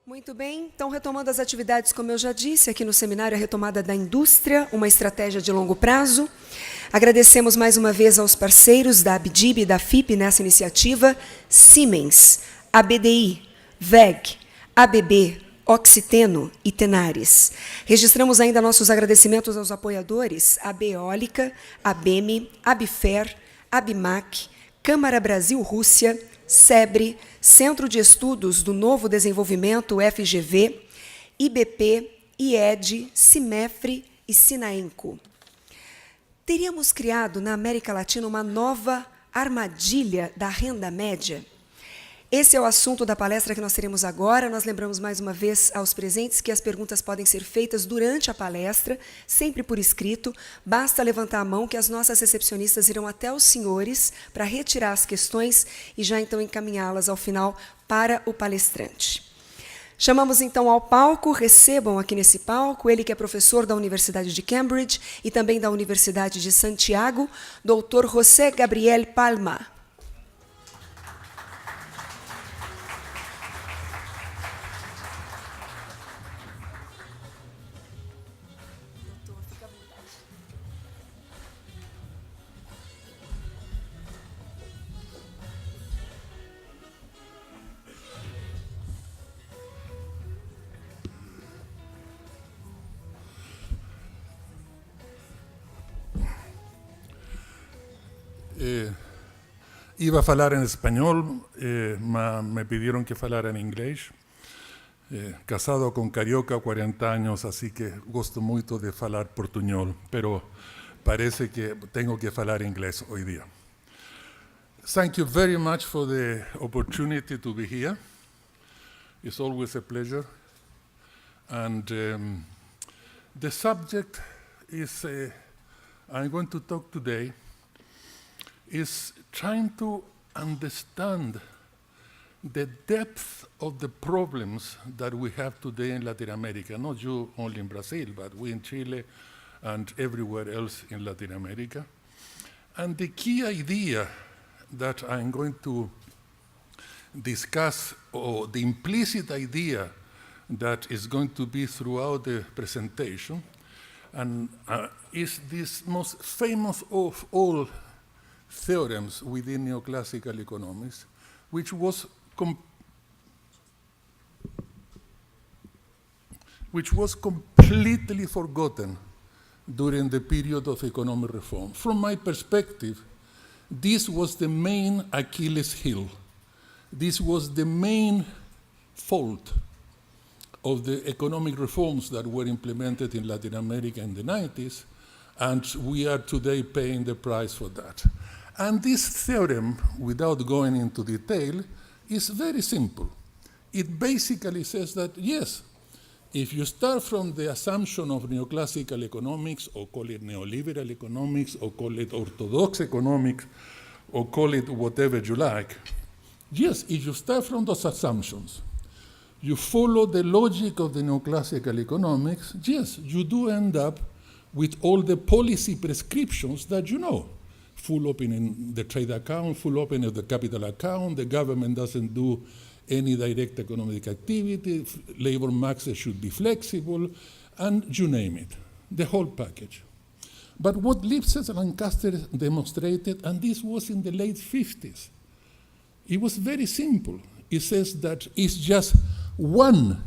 Muito bem, então retomando as atividades, como eu já disse, aqui no Seminário, a Retomada da Indústria, uma estratégia de longo prazo. Agradecemos mais uma vez aos parceiros da Abdib e da Fipe nessa iniciativa, Siemens, ABDI, VEG, ABB, Oxiteno e Tenares. Registramos ainda nossos agradecimentos aos apoiadores, AB Eólica, ABEME, Abifer, Abimac, Câmara Brasil-Rússia, SEBRE, Centro de Estudos do Novo Desenvolvimento, FGV, IBP, IED, Cimefre e Sinaenco. Teríamos criado na América Latina uma nova armadilha da renda média. Esse é o assunto da palestra que nós teremos agora. Nós lembramos mais uma vez aos presentes que as perguntas podem ser feitas durante a palestra, sempre por escrito. Basta levantar a mão que as nossas recepcionistas irão até os senhores para retirar as questões e já então encaminhá-las ao final para o palestrante. Chamamos então ao palco, recebam aqui nesse palco, ele que é professor da Universidade de Cambridge e também da Universidade de Santiago, Dr. José Gabriel Palma. Iba a falar em espanhol, mas me pidieron que falara en inglés. Casado con carioca, 40 años, así que gosto muito de falar portuñol, pero parece que tengo que falar inglés hoy día. Thank you very much for the opportunity to be here. It's always a pleasure. And the subject is, I'm going to talk today, is trying to understand the depth of the problems that we have today in Latin America, not you only in Brazil, but we in Chile and everywhere else in Latin America. And the key idea that I'm going to discuss, or the implicit idea that is going to be throughout the presentation, and is this most famous of all theorems within neoclassical economics, which was completely forgotten during the period of economic reform. From my perspective, this was the main Achilles heel. This was the main fault of the economic reforms that were implemented in Latin America in the 90s, and we are today paying the price for that. And this theorem, without going into detail, is very simple. It basically says that, yes, if you start from the assumption of neoclassical economics, or call it neoliberal economics, or call it orthodox economics, or call it whatever you like, yes, if you start from those assumptions, you follow the logic of the neoclassical economics, yes, you do end up with all the policy prescriptions that you know. Full opening in the trade account, full opening of the capital account, the government doesn't do any direct economic activity, labor markets should be flexible, and you name it, the whole package. But what Lipset and Lancaster demonstrated, and this was in the late 50s, it was very simple. It says that it's just one,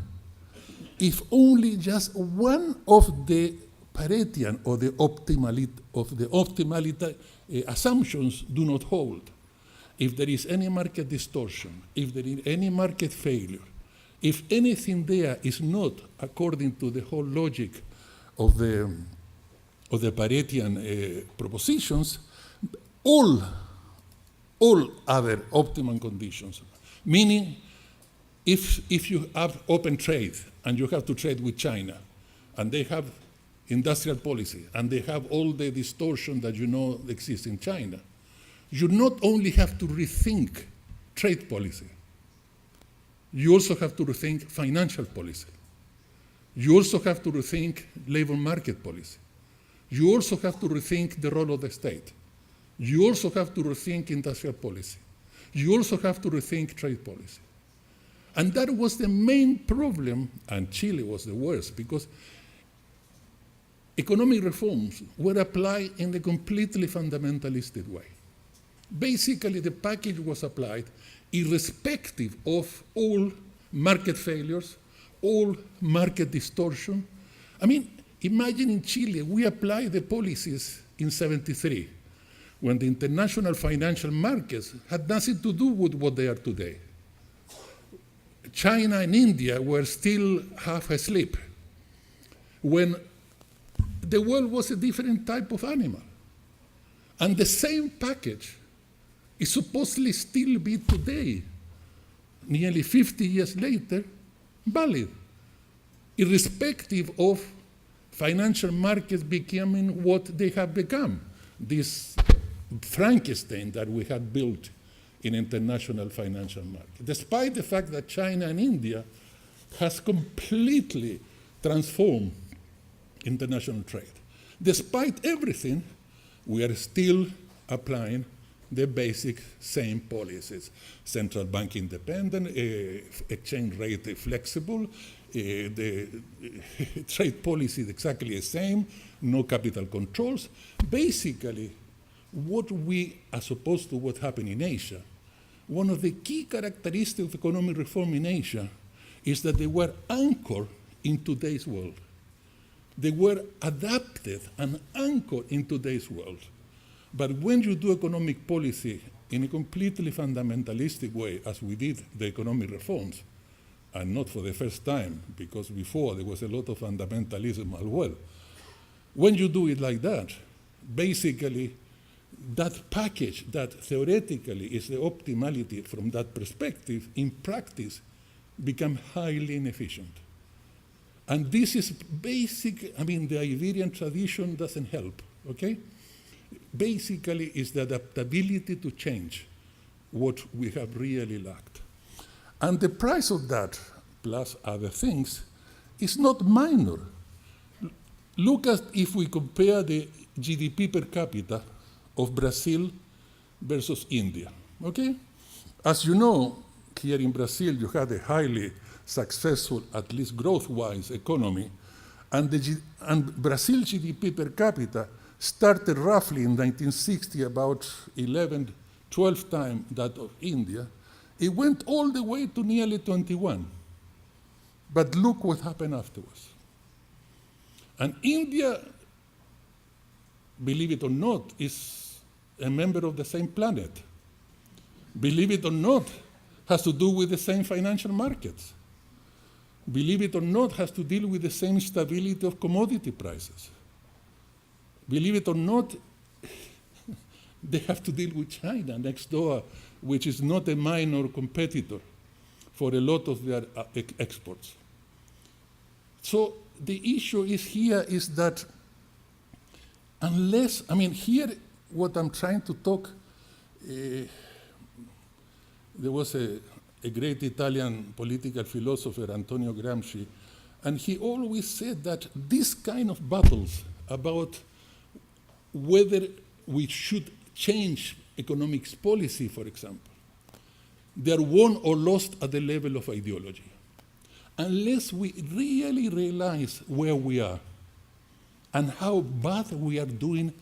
if only just one of the Paretian or the optimality assumptions do not hold. If there is any market distortion, if there is any market failure, if anything there is not according to the whole logic of the Paretian propositions, all other optimum conditions, meaning if you have open trade and you have to trade with China, and they have industrial policy, and they have all the distortion that you know exists in China, you not only have to rethink trade policy, you also have to rethink financial policy. You also have to rethink labor market policy. You also have to rethink the role of the state. You also have to rethink industrial policy. You also have to rethink trade policy. And that was the main problem, and Chile was the worst, because economic reforms were applied in a completely fundamentalistic way. Basically, the package was applied irrespective of all market failures, all market distortion. I mean, imagine in Chile, we applied the policies in '73, when the international financial markets had nothing to do with what they are today. China and India were still half asleep, when the world was a different type of animal. And the same package is supposedly still be today, nearly 50 years later, valid, irrespective of financial markets becoming what they have become, this Frankenstein that we had built in international financial markets, despite the fact that China and India has completely transformed international trade. Despite everything, we are still applying the basic same policies. Central bank independent, exchange rate flexible, the trade policy is exactly the same, no capital controls. Basically, what we, as opposed to what happened in Asia, one of the key characteristics of economic reform in Asia is that they were anchored in today's world. They were adapted and anchored in today's world. But when you do economic policy in a completely fundamentalistic way, as we did the economic reforms, and not for the first time, because before there was a lot of fundamentalism as well, when you do it like that, basically that package that theoretically is the optimality from that perspective, in practice, become highly inefficient. And this is basic, I mean, the Iberian tradition doesn't help, okay? Basically, is the adaptability to change what we have really lacked. And the price of that, plus other things, is not minor. Look at if we compare the GDP per capita of Brazil versus India, okay? As you know, here in Brazil, you had a highly successful, at least growth-wise, economy, and Brazil's GDP per capita started roughly in 1960, about 11, 12 times that of India. It went all the way to nearly 21. But look what happened afterwards. And India, believe it or not, is a member of the same planet. Believe it or not, has to do with the same financial markets. Believe it or not, has to deal with the same stability of commodity prices. Believe it or not, they have to deal with China next door, which is not a minor competitor for a lot of their exports. So the issue is that unless, I mean, here what I'm trying to talk, there was a great Italian political philosopher, Antonio Gramsci, and he always said that this kind of battles about whether we should change economics policy, for example, they are won or lost at the level of ideology. Unless we really realize where we are and how bad we are doing,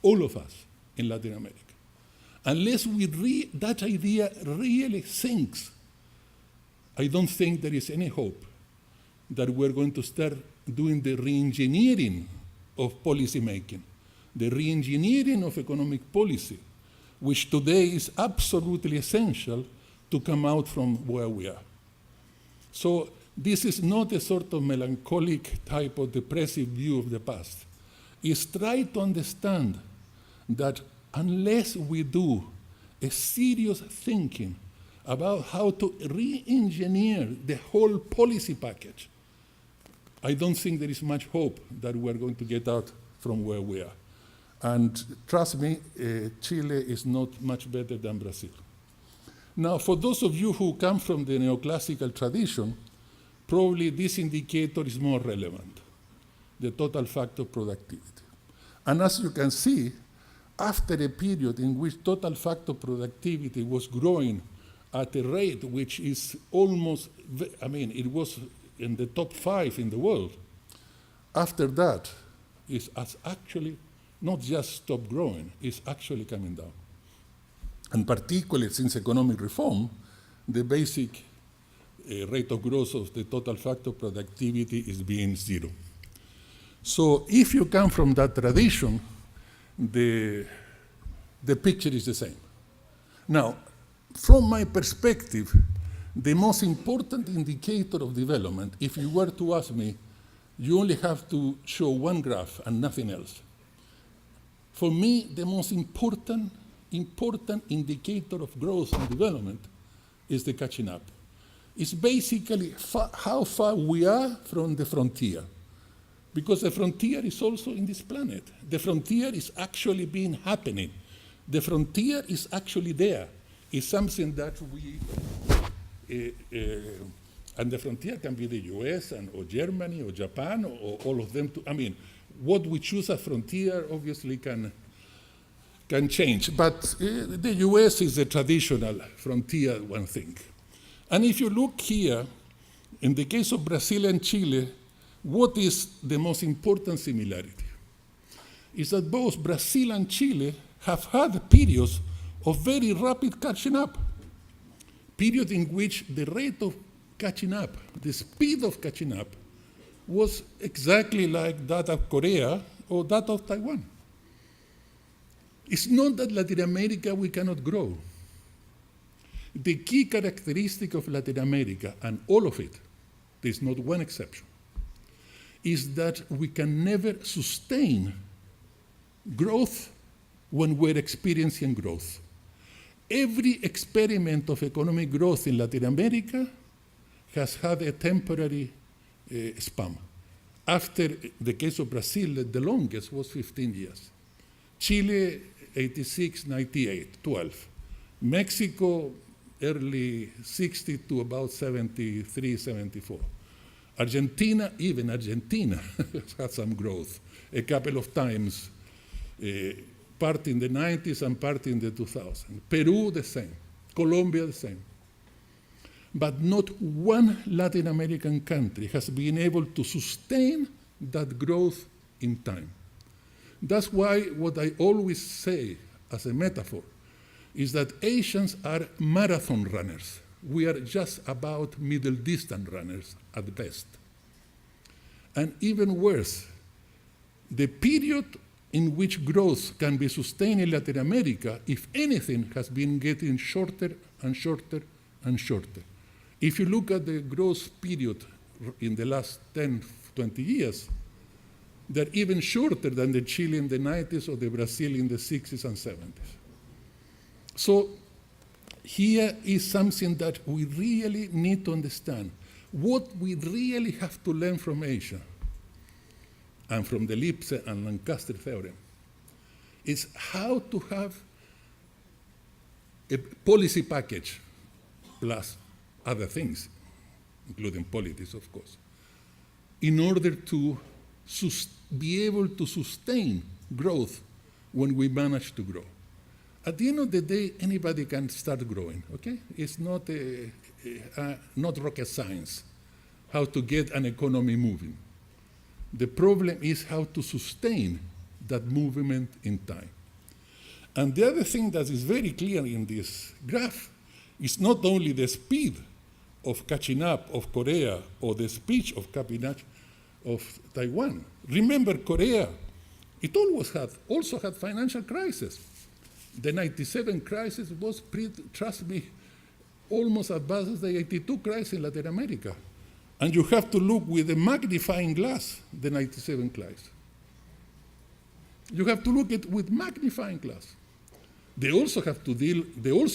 all of us in Latin America, unless that idea really sinks, I don't think there is any hope that we're going to start doing the re-engineering of policy making, the re-engineering of economic policy, which today is absolutely essential to come out from where we are. So this is not a sort of melancholic type of depressive view of the past. It's try to understand that unless we do a serious thinking about how to re-engineer the whole policy package, I don't think there is much hope that we're going to get out from where we are. And trust me, Chile is not much better than Brazil. Now, for those of you who come from the neoclassical tradition, probably this indicator is more relevant, the total factor productivity. And as you can see, after a period in which total factor productivity was growing at a rate which is almost, it was in the top 5 in the world. After that, it has actually not just stopped growing, it's actually coming down. And particularly since economic reform, the basic rate of growth of the total factor productivity is being 0. So if you come from that tradition, the picture is the same. Now, from my perspective, the most important indicator of development, if you were to ask me, you only have to show one graph and nothing else. For me, the most important indicator of growth and development is the catching up. It's basically how far we are from the frontier. Because the frontier is also in this planet. The frontier is actually happening. The frontier is actually there. It's something that we, and the frontier can be the US or Germany or Japan or all of them. What we choose as frontier obviously can change. But the US is the traditional frontier, one thing. And if you look here, in the case of Brazil and Chile, what is the most important similarity? Is that both Brazil and Chile have had periods of very rapid catching up, period in which the rate of catching up, the speed of catching up, was exactly like that of Korea or that of Taiwan. It's not that Latin America we cannot grow. The key characteristic of Latin America, and all of it, there's not one exception, is that we can never sustain growth when we're experiencing growth. Every experiment of economic growth in Latin America has had a temporary span. After the case of Brazil, the longest was 15 years. Chile, 86, 98, 12. Mexico, early 60 to about 73, 74. Even Argentina had some growth a couple of times, part in the 90s and part in the 2000s. Peru, the same. Colombia, the same. But not one Latin American country has been able to sustain that growth in time. That's why what I always say as a metaphor is that Asians are marathon runners. We are just about middle distance runners at best. And even worse, the period in which growth can be sustained in Latin America, if anything, has been getting shorter and shorter and shorter. If you look at the growth period in the last 10, 20 years, they're even shorter than the Chile in the 90s or the Brazil in the 60s and 70s. So here is something that we really need to understand. What we really have to learn from Asia and from the Lipse and Lancaster theorem is how to have a policy package plus other things, including politics, of course, in order to be able to sustain growth when we manage to grow. At the end of the day, anybody can start growing, okay? It's not, not rocket science, how to get an economy moving. The problem is how to sustain that movement in time. And the other thing that is very clear in this graph is not only the speed of catching up of Korea or the speed of catching up of Taiwan. Remember, Korea, it also had financial crisis. The 97 crisis was, trust me, almost as bad as the 82 crisis in Latin America. And you have to look with a magnifying glass, the 97 crisis. You have to look at it with magnifying glass. They also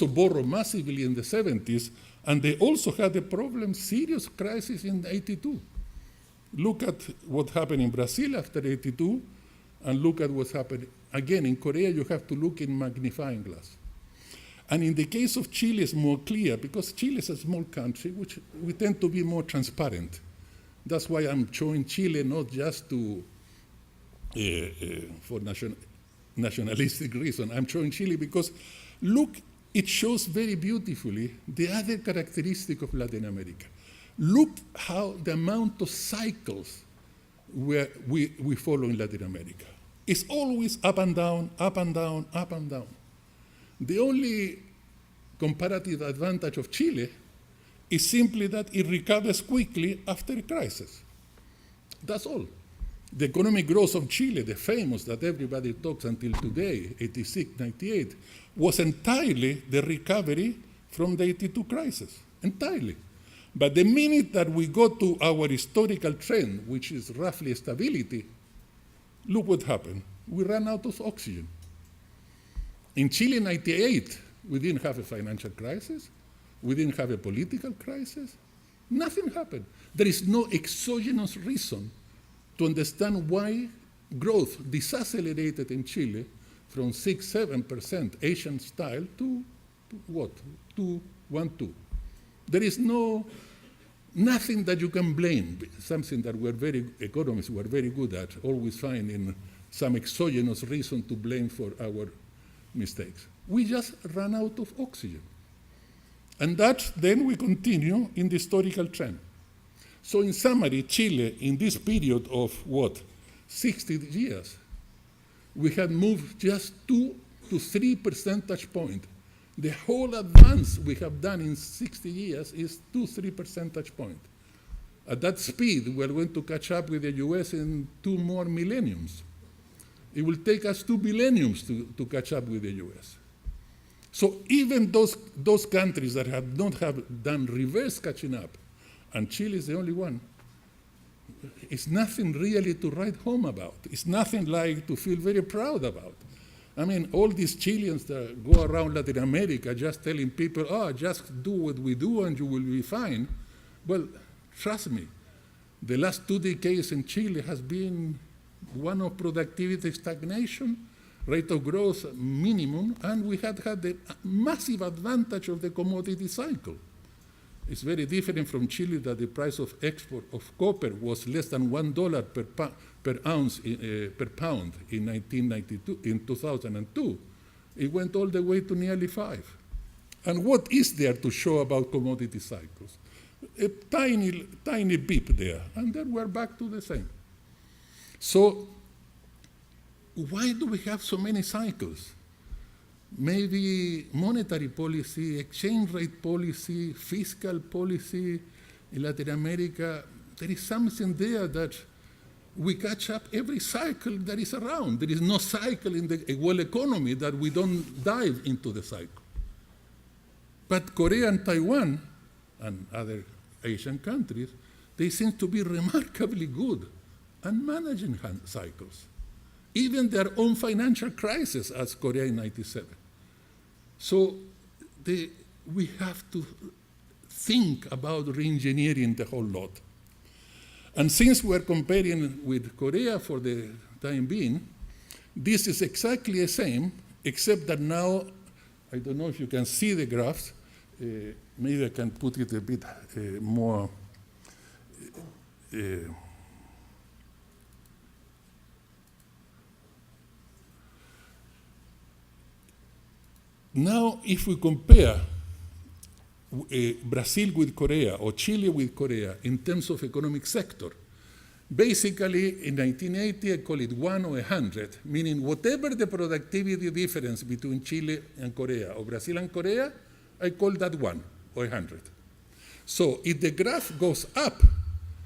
borrowed massively in the 70s, and they also had a problem, serious crisis in 82. Look at what happened in Brazil after 82, and look at what's happened. Again, in Korea, you have to look in magnifying glass. And in the case of Chile, it's more clear, because Chile is a small country, which we tend to be more transparent. That's why I'm showing Chile not just for nationalistic reason. I'm showing Chile because look it shows very beautifully the other characteristic of Latin America. Look how the amount of cycles we follow in Latin America. It's always up and down, up and down, up and down. The only comparative advantage of Chile is simply that it recovers quickly after a crisis. That's all. The economic growth of Chile, the famous that everybody talks until today, 86, 98, was entirely the recovery from the 82 crisis, entirely. But the minute that we go to our historical trend, which is roughly stability, look what happened. We ran out of oxygen. In Chile in 98, we didn't have a financial crisis. We didn't have a political crisis. Nothing happened. There is no exogenous reason to understand why growth decelerated in Chile from 6-7% Asian style to what? 1-2. There is nothing that you can blame, something that economists were very good at, always finding some exogenous reason to blame for our mistakes. We just ran out of oxygen. And that then we continue in the historical trend. So in summary, Chile, in this period of 60 years, we had moved just 2 to 3 percentage points. The whole advance we have done in 60 years is 2-3 percentage points. At that speed, we're going to catch up with the US in 2 more millenniums. It will take us 2 millenniums to catch up with the US. So even those countries that have not done reverse catching up, and Chile is the only one, it's nothing really to write home about. It's nothing like to feel very proud about. I mean, all these Chileans that go around Latin America just telling people, just do what we do and you will be fine. Well, trust me, the last 2 decades in Chile has been one of productivity stagnation, rate of growth minimum, and we had the massive advantage of the commodity cycle. It's very different from Chile that the price of export of copper was less than $1 per pound in 2002. It went all the way to nearly 5. And what is there to show about commodity cycles? A tiny beep there, and then we're back to the same. So why do we have so many cycles? Maybe monetary policy, exchange rate policy, fiscal policy in Latin America, there is something there that we catch up every cycle that is around. There is no cycle in the world economy that we don't dive into the cycle. But Korea and Taiwan and other Asian countries, they seem to be remarkably good at managing cycles. Even their own financial crisis as Korea in 97. So we have to think about re-engineering the whole lot. And since we're comparing with Korea for the time being, this is exactly the same, except that now, I don't know if you can see the graphs, maybe I can put it a bit more, now, if we compare Brazil with Korea or Chile with Korea in terms of economic sector, basically in 1980 I call it 1 or 100, meaning whatever the productivity difference between Chile and Korea or Brazil and Korea, I call that 1 or 100. So if the graph goes up,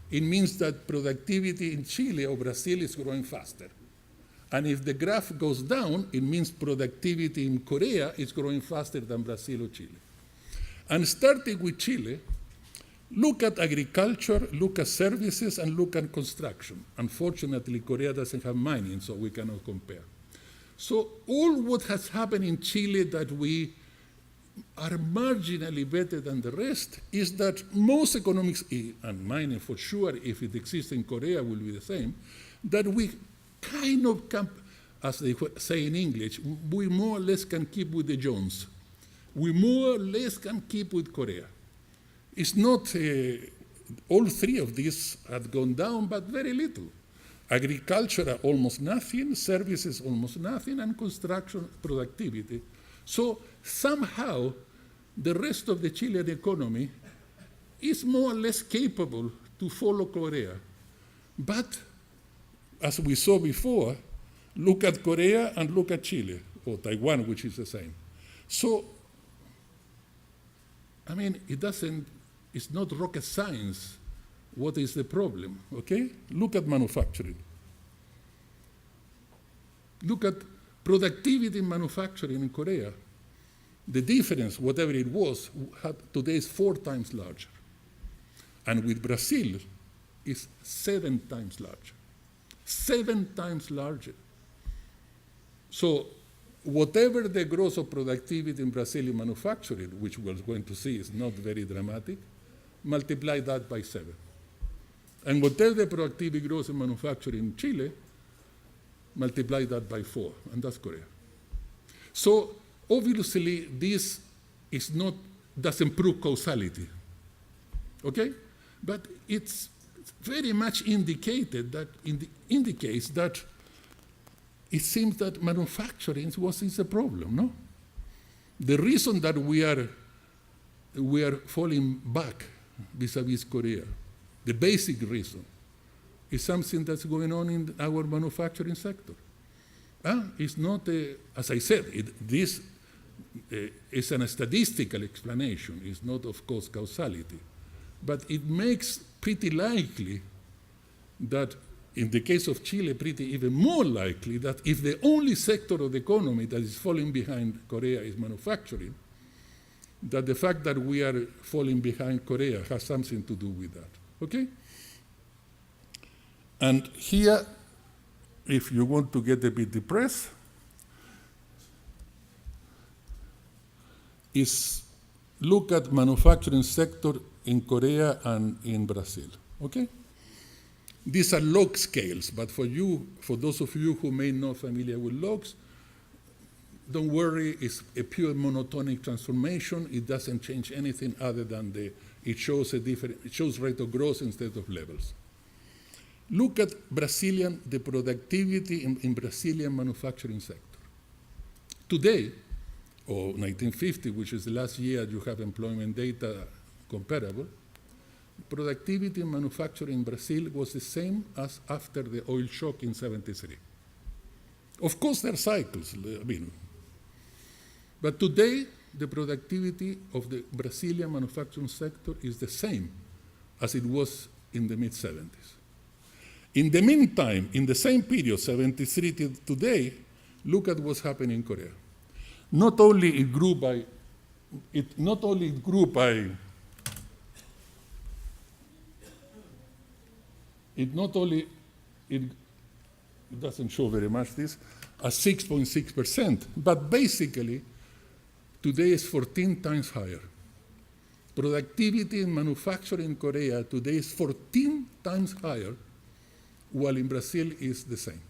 it means that productivity in Chile or Brazil is growing faster. And if the graph goes down, it means productivity in Korea is growing faster than Brazil or Chile. And starting with Chile, look at agriculture, look at services, and look at construction. Unfortunately, Korea doesn't have mining, so we cannot compare. So all what has happened in Chile that we are marginally better than the rest is that most economics, and mining for sure, if it exists in Korea, will be the same, that we kind of, as they say in English, we more or less can keep with the Jones. We more or less can keep with Korea. It's not, all 3 of these have gone down, but very little. Agriculture almost nothing, services almost nothing, and construction productivity. So somehow, the rest of the Chilean economy is more or less capable to follow Korea. But, as we saw before, look at Korea and look at Chile, or Taiwan, which is the same. So, I mean, it's not rocket science. What is the problem, okay? Look at manufacturing. Look at productivity in manufacturing in Korea. The difference, whatever it was, today is 4 times larger. And with Brazil, is 7 times larger. 7 times larger. So whatever the growth of productivity in Brazilian manufacturing, which we're going to see is not very dramatic, multiply that by 7. And whatever the productivity growth in manufacturing in Chile, multiply that by 4, and that's Korea. So obviously this doesn't prove causality, okay? But it's very much indicates that it seems that manufacturing is a problem, no? The reason that we are falling back vis-a-vis Korea, the basic reason, is something that's going on in our manufacturing sector. It's not, as I said, this is a statistical explanation. It's not, of course, causality. But it makes pretty likely that, in the case of Chile, even more likely that if the only sector of the economy that is falling behind Korea is manufacturing, that the fact that we are falling behind Korea has something to do with that, okay? And here, if you want to get a bit depressed, is look at manufacturing sector in Korea and in Brazil, okay? These are log scales, but for those of you who may not familiar with logs, don't worry, it's a pure monotonic transformation. It doesn't change anything other than it shows rate of growth instead of levels. Look at the productivity in Brazilian manufacturing sector. Today, or 1950, which is the last year you have employment data comparable, productivity in manufacturing in Brazil was the same as after the oil shock in 73. Of course, there are cycles, but today, the productivity of the Brazilian manufacturing sector is the same as it was in the mid-70s. In the meantime, in the same period, 73 to today, look at what's happening in Korea. Not only it grew by it doesn't show very much this, at 6.6%, but basically today is 14 times higher. Productivity in manufacturing in Korea today is 14 times higher, while in Brazil is the same.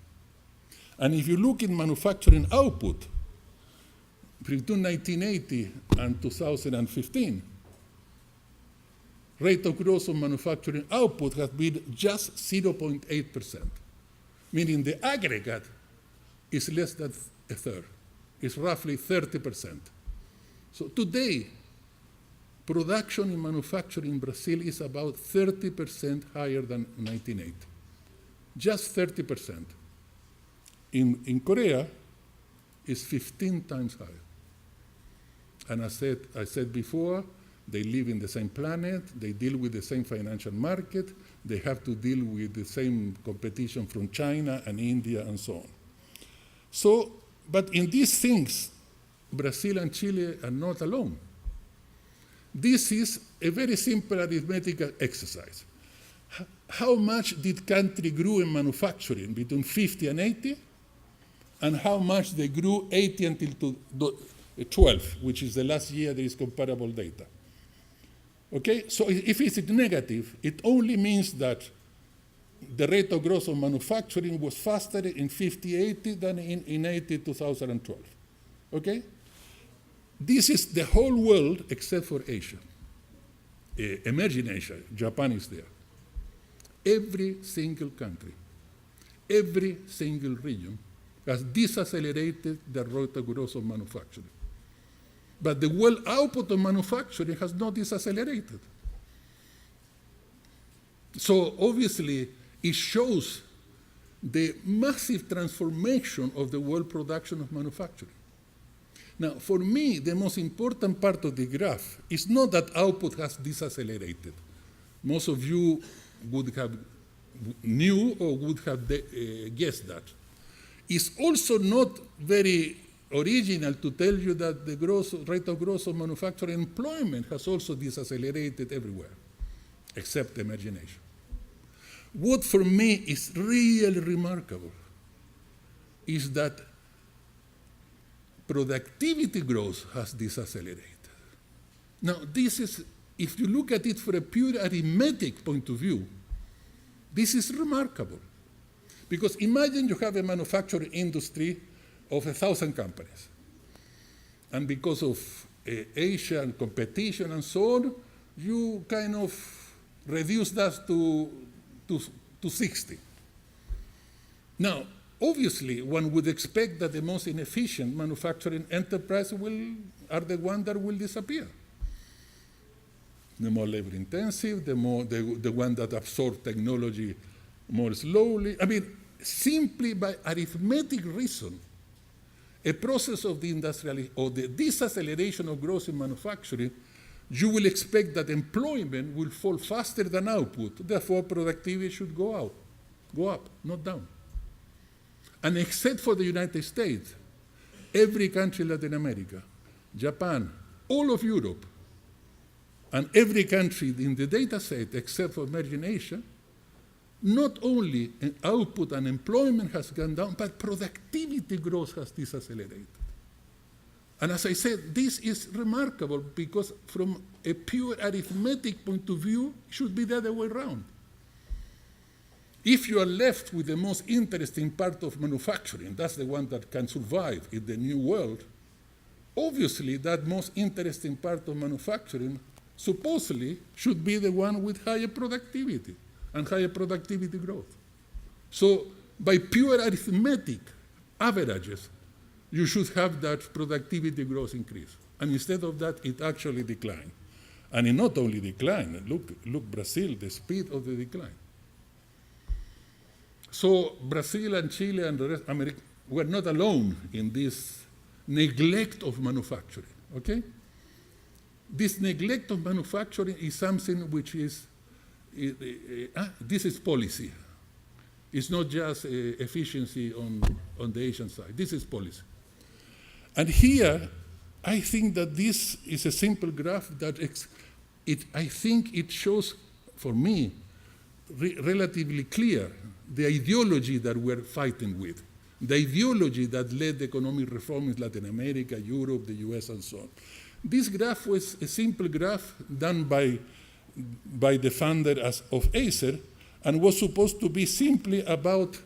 And if you look in manufacturing output, between 1980 and 2015, rate of growth of manufacturing output has been just 0.8%, meaning the aggregate is less than a third. It's roughly 30%. So today, production in manufacturing in Brazil is about 30% higher than 1980. Just 30%. In Korea, it's 15 times higher. And I said before, they live in the same planet, they deal with the same financial market, they have to deal with the same competition from China and India and so on. So, but in these things, Brazil and Chile are not alone. This is a very simple arithmetic exercise. How much did country grew in manufacturing between 50 and 80? And how much they grew 80 until 12, which is the last year there is comparable data. Okay, so if it's negative, it only means that the rate of growth of manufacturing was faster in 50-80 than in 80-2012. Okay? This is the whole world except for Asia. Emerging Asia, Japan is there. Every single country, every single region has decelerated the rate of growth of manufacturing. But the world output of manufacturing has not decelerated. So obviously, it shows the massive transformation of the world production of manufacturing. Now, for me, the most important part of the graph is not that output has decelerated. Most of you would have knew or would have guessed that. It's also not very original to tell you that the rate of growth of manufacturing employment has also decelerated everywhere, except emerging Asia. What for me is really remarkable is that productivity growth has decelerated. Now, this is, if you look at it from a pure arithmetic point of view, this is remarkable. Because imagine you have a manufacturing industry of 1,000 companies. And because of Asian competition and so on, you kind of reduce that to 60. Now, obviously, one would expect that the most inefficient manufacturing enterprise are the ones that will disappear. The more labor intensive, the one that absorb technology more slowly. I mean, simply by arithmetic reason, a process of the deceleration of growth in manufacturing, you will expect that employment will fall faster than output. Therefore, productivity should go up, not down. And except for the United States, every country in Latin America, Japan, all of Europe, and every country in the data set except for emerging Asia, not only output and employment has gone down, but productivity growth has decelerated. And as I said, this is remarkable because from a pure arithmetic point of view, it should be the other way around. If you are left with the most interesting part of manufacturing, that's the one that can survive in the new world, obviously that most interesting part of manufacturing supposedly should be the one with higher productivity and higher productivity growth. So by pure arithmetic averages, you should have that productivity growth increase. And instead of that, it actually declined. And it not only declined, look Brazil, the speed of the decline. So Brazil and Chile and the rest of America were not alone in this neglect of manufacturing, okay? This neglect of manufacturing is something which is, this is policy. It's not just efficiency on the Asian side. This is policy. And here, I think that this is a simple graph that I think it shows, for me, relatively clear the ideology that we're fighting with, the ideology that led the economic reform in Latin America, Europe, the US, and so on. This graph was a simple graph done by the founder of Acer, and was supposed to be simply about,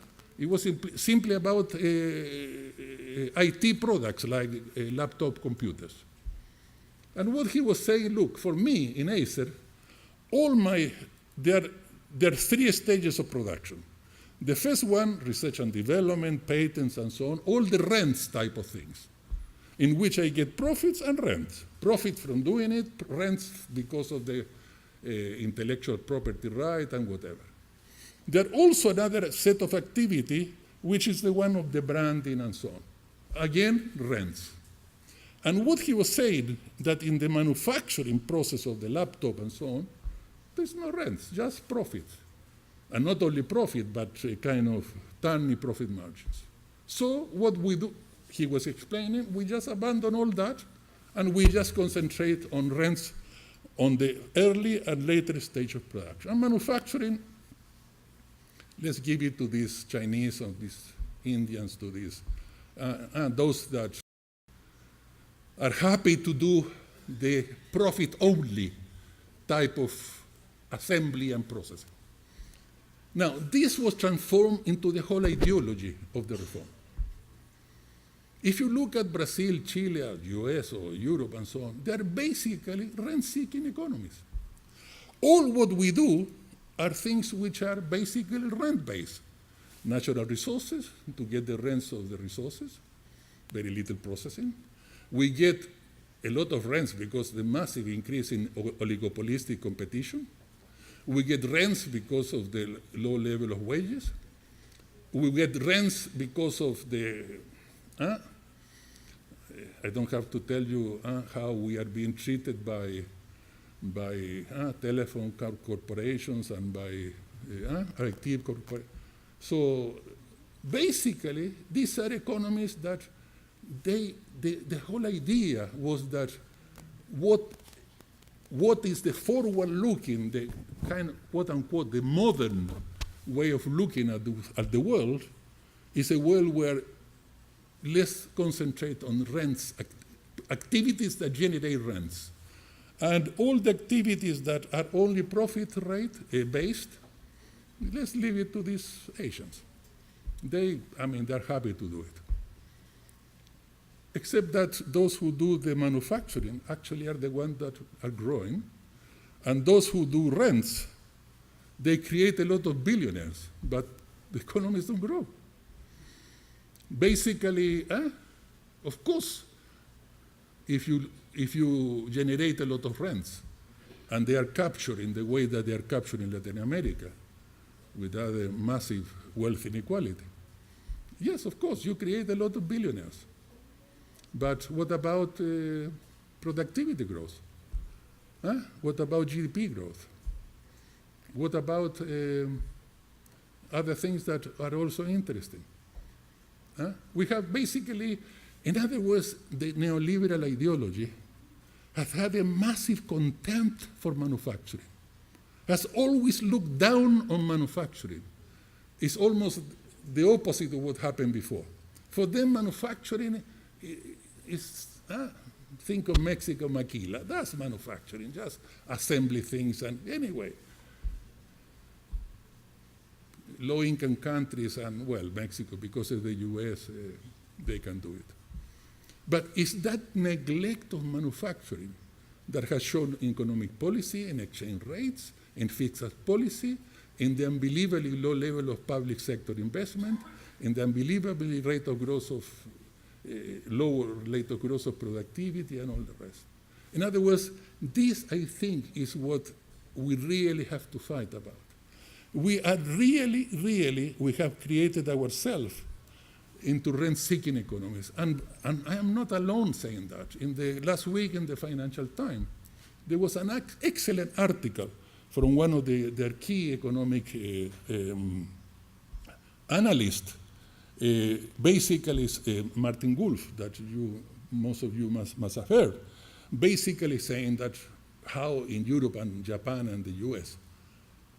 IT products like laptop computers. And what he was saying, look, for me in Acer, there are 3 stages of production. The first one, research and development, patents, and so on, all the rents type of things, in which I get profits and rents. Profit from doing it, rents because of the intellectual property right and whatever. There's also another set of activity, which is the one of the branding and so on. Again, rents. And what he was saying, that in the manufacturing process of the laptop and so on, there's no rents, just profit. And not only profit, but kind of tiny profit margins. So what we do, he was explaining, we just abandon all that, and we just concentrate on rents on the early and later stage of production. And manufacturing, let's give it to these Chinese or these Indians, to these, and those that are happy to do the profit-only type of assembly and processing. Now, this was transformed into the whole ideology of the reform. If you look at Brazil, Chile, or US, or Europe, and so on, they're basically rent-seeking economies. All what we do are things which are basically rent-based. Natural resources, to get the rents of the resources, very little processing. We get a lot of rents because the massive increase in oligopolistic competition. We get rents because of the low level of wages. We get rents because of the, I don't have to tell you how we are being treated by telephone corporations and by active corporations. So basically, these are economies that the whole idea was that what is the forward-looking, the kind of quote-unquote the modern way of looking at the world is a world where let's concentrate on rents, activities that generate rents. And all the activities that are only profit rate based, let's leave it to these Asians. They're happy to do it. Except that those who do the manufacturing actually are the ones that are growing, and those who do rents, they create a lot of billionaires, but the economies don't grow. Basically, of course, if you generate a lot of rents, and they are captured in the way that they are captured in Latin America, with other massive wealth inequality, yes, of course, you create a lot of billionaires. But what about productivity growth? What about GDP growth? What about other things that are also interesting? We have basically, in other words, the neoliberal ideology has had a massive contempt for manufacturing, has always looked down on manufacturing. It's almost the opposite of what happened before. For them, manufacturing is, think of Mexico Maquila, that's manufacturing, just assembly things, and anyway. Low-income countries and, well, Mexico, because of the US, they can do it. But it's that neglect of manufacturing that has shown economic policy and exchange rates and fiscal policy, in the unbelievably low level of public sector investment, in the unbelievably rate of growth of lower rate of growth of productivity and all the rest. In other words, this, I think, is what we really have to fight about. We are really, we have created ourselves into rent-seeking economies. And I am not alone saying that. In the last week in the Financial Times, there was an excellent article from one of their key economic analysts, basically Martin Wolf, that most of you must have heard, basically saying that how in Europe and Japan and the US,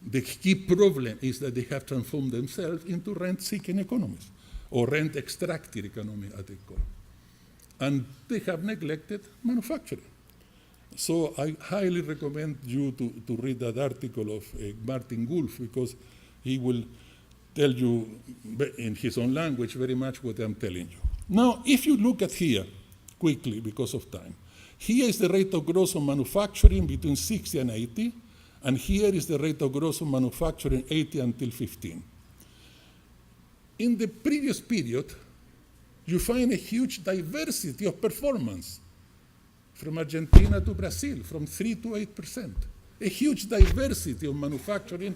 the key problem is that they have transformed themselves into rent-seeking economies, or rent-extracted economy, as they call it. And they have neglected manufacturing. So I highly recommend you to read that article of Martin Wolf, because he will tell you in his own language very much what I'm telling you. Now, if you look at here, quickly because of time, here is the rate of growth of manufacturing between 60 and 80, and here is the rate of growth of manufacturing 80 until 15. In the previous period, you find a huge diversity of performance from Argentina to Brazil, from 3 to 8%. A huge diversity of manufacturing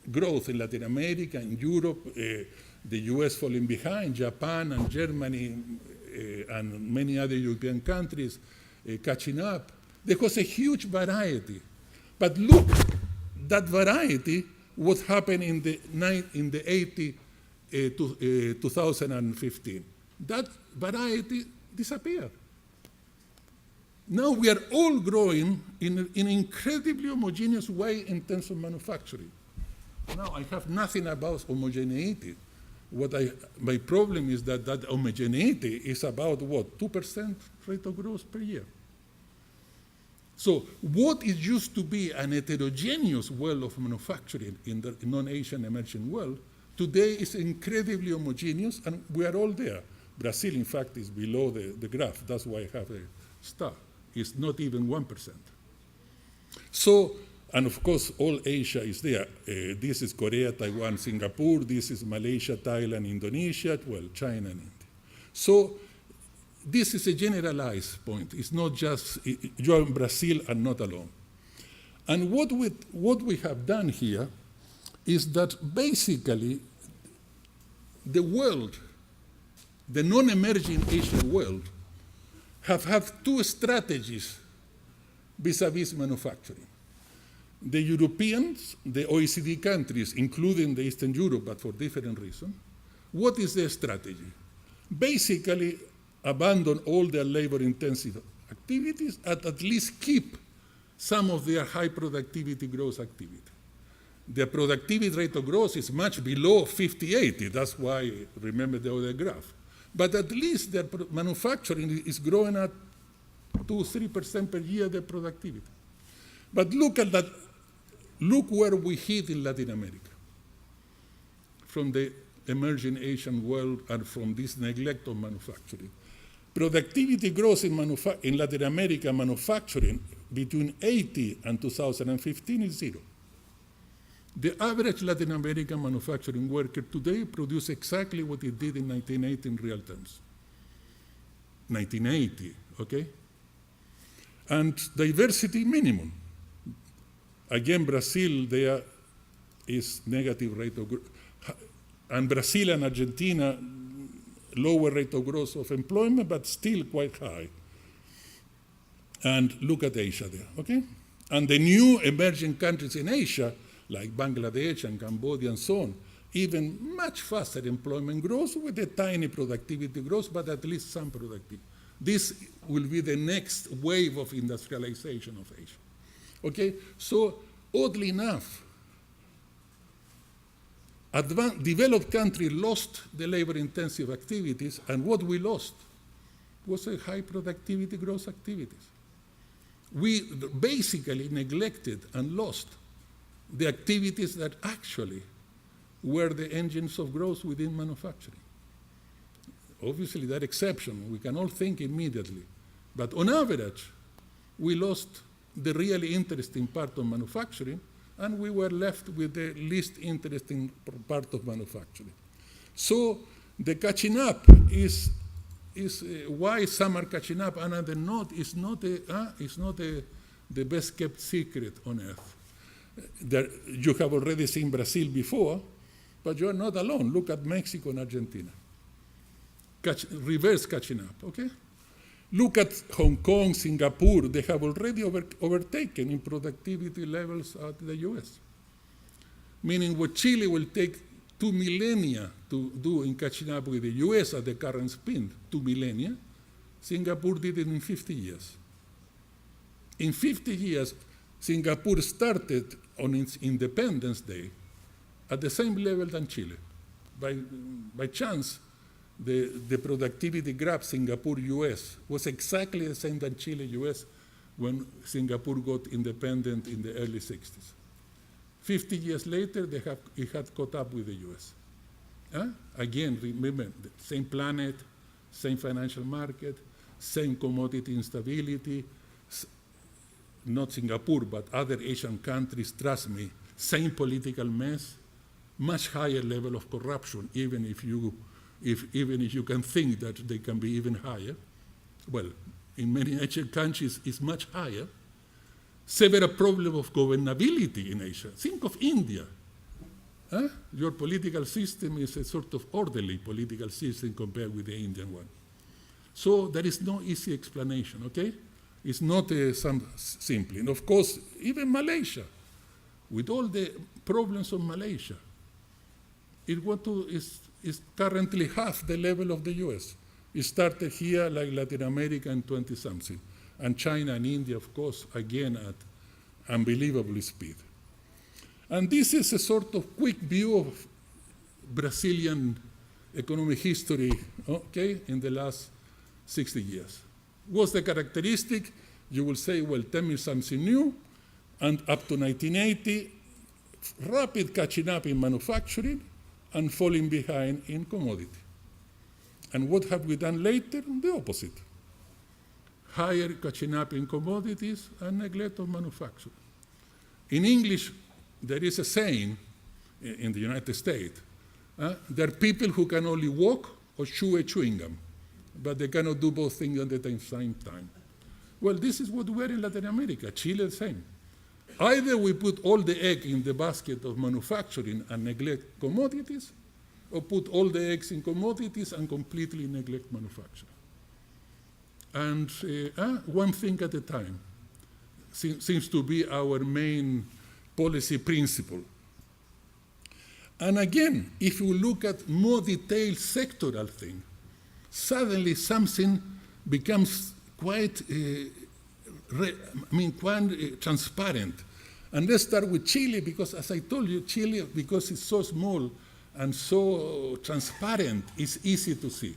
growth in Latin America, in Europe, the US falling behind, Japan and Germany and many other European countries catching up. There was a huge variety. But look, that variety, what happened in the 80 to 2015. That variety disappeared. Now we are all growing in an incredibly homogeneous way in terms of manufacturing. Now I have nothing about homogeneity. My problem is that homogeneity is about what, 2% rate of growth per year. So what is used to be an heterogeneous world of manufacturing in the non-Asian emerging world, today is incredibly homogeneous, and we are all there. Brazil, in fact, is below the graph. That's why I have a star. It's not even 1%. So, and of course, all Asia is there. This is Korea, Taiwan, Singapore. This is Malaysia, Thailand, Indonesia, well, China and India. So this is a generalized point. It's not just, you're in Brazil and not alone. And what we have done here is that basically the world, the non-emerging Asian world, have had two strategies vis-a-vis manufacturing. The Europeans, the OECD countries, including the Eastern Europe, but for different reasons, what is their strategy? Basically, abandon all their labor-intensive activities and at least keep some of their high productivity growth activity. The productivity rate of growth is much below 50-80. That's why, remember the other graph. But at least their manufacturing is growing at 2-3% per year, their productivity. But look at that. Look where we hit in Latin America from the emerging Asian world and from this neglect of manufacturing. Productivity growth in Latin America manufacturing between 80 and 2015 is zero. The average Latin American manufacturing worker today produces exactly what it did in 1980 in real terms. 1980, okay? And diversity minimum. Again, Brazil, there is negative rate of growth. And Brazil and Argentina, lower rate of growth of employment, but still quite high. And look at Asia there, okay? And the new emerging countries in Asia, like Bangladesh and Cambodia and so on, even much faster employment growth with a tiny productivity growth, but at least some productivity. This will be the next wave of industrialization of Asia. Okay, so oddly enough, developed countries lost the labor-intensive activities, and what we lost was a high productivity growth activities. We basically neglected and lost the activities that actually were the engines of growth within manufacturing. Obviously, there are exceptions. We can all think immediately. But on average, we lost the really interesting part of manufacturing, and we were left with the least interesting part of manufacturing. So the catching up is why some are catching up, and the note is not the best kept secret on earth. You have already seen Brazil before, but you are not alone. Look at Mexico and Argentina. Reverse catching up, okay? Look at Hong Kong, Singapore. They have already overtaken in productivity levels at the US. Meaning what Chile will take 2 millennia to do in catching up with the US at the current speed, 2 millennia, Singapore did it in 50 years. In 50 years, Singapore started on its Independence Day at the same level than Chile. By chance, the productivity graph Singapore-US was exactly the same than Chile-US when Singapore got independent in the early 60s. 50 years later, it had caught up with the US. Again, remember, the same planet, same financial market, same commodity instability, not Singapore, but other Asian countries, trust me, same political mess, much higher level of corruption, even if you can think that they can be even higher. Well, in many Asian countries, it's much higher. Several problems of governability in Asia. Think of India. Your political system is a sort of orderly political system compared with the Indian one. So there is no easy explanation, okay? It's not simply. And of course, even Malaysia, with all the problems of Malaysia, is currently half the level of the US. It started here like Latin America in 20-something. And China and India, of course, again at unbelievable speed. And this is a sort of quick view of Brazilian economic history, okay, in the last 60 years. What's the characteristic? You will say, well, tell me something new. And up to 1980, rapid catching up in manufacturing and falling behind in commodity. And what have we done later? The opposite. Higher catching up in commodities and neglect of manufacturing. In English, there is a saying in the United States, there are people who can only walk or chew a chewing gum. but they cannot do both things at the same time. Well, this is what we are in Latin America. Chile, the same. Either we put all the egg in the basket of manufacturing and neglect commodities, or put all the eggs in commodities and completely neglect manufacturing. And one thing at a time seems to be our main policy principle. And again, if you look at more detailed sectoral thing, suddenly something becomes quite transparent. And let's start with Chile, because as I told you, Chile, because it's so small and so transparent, it's easy to see.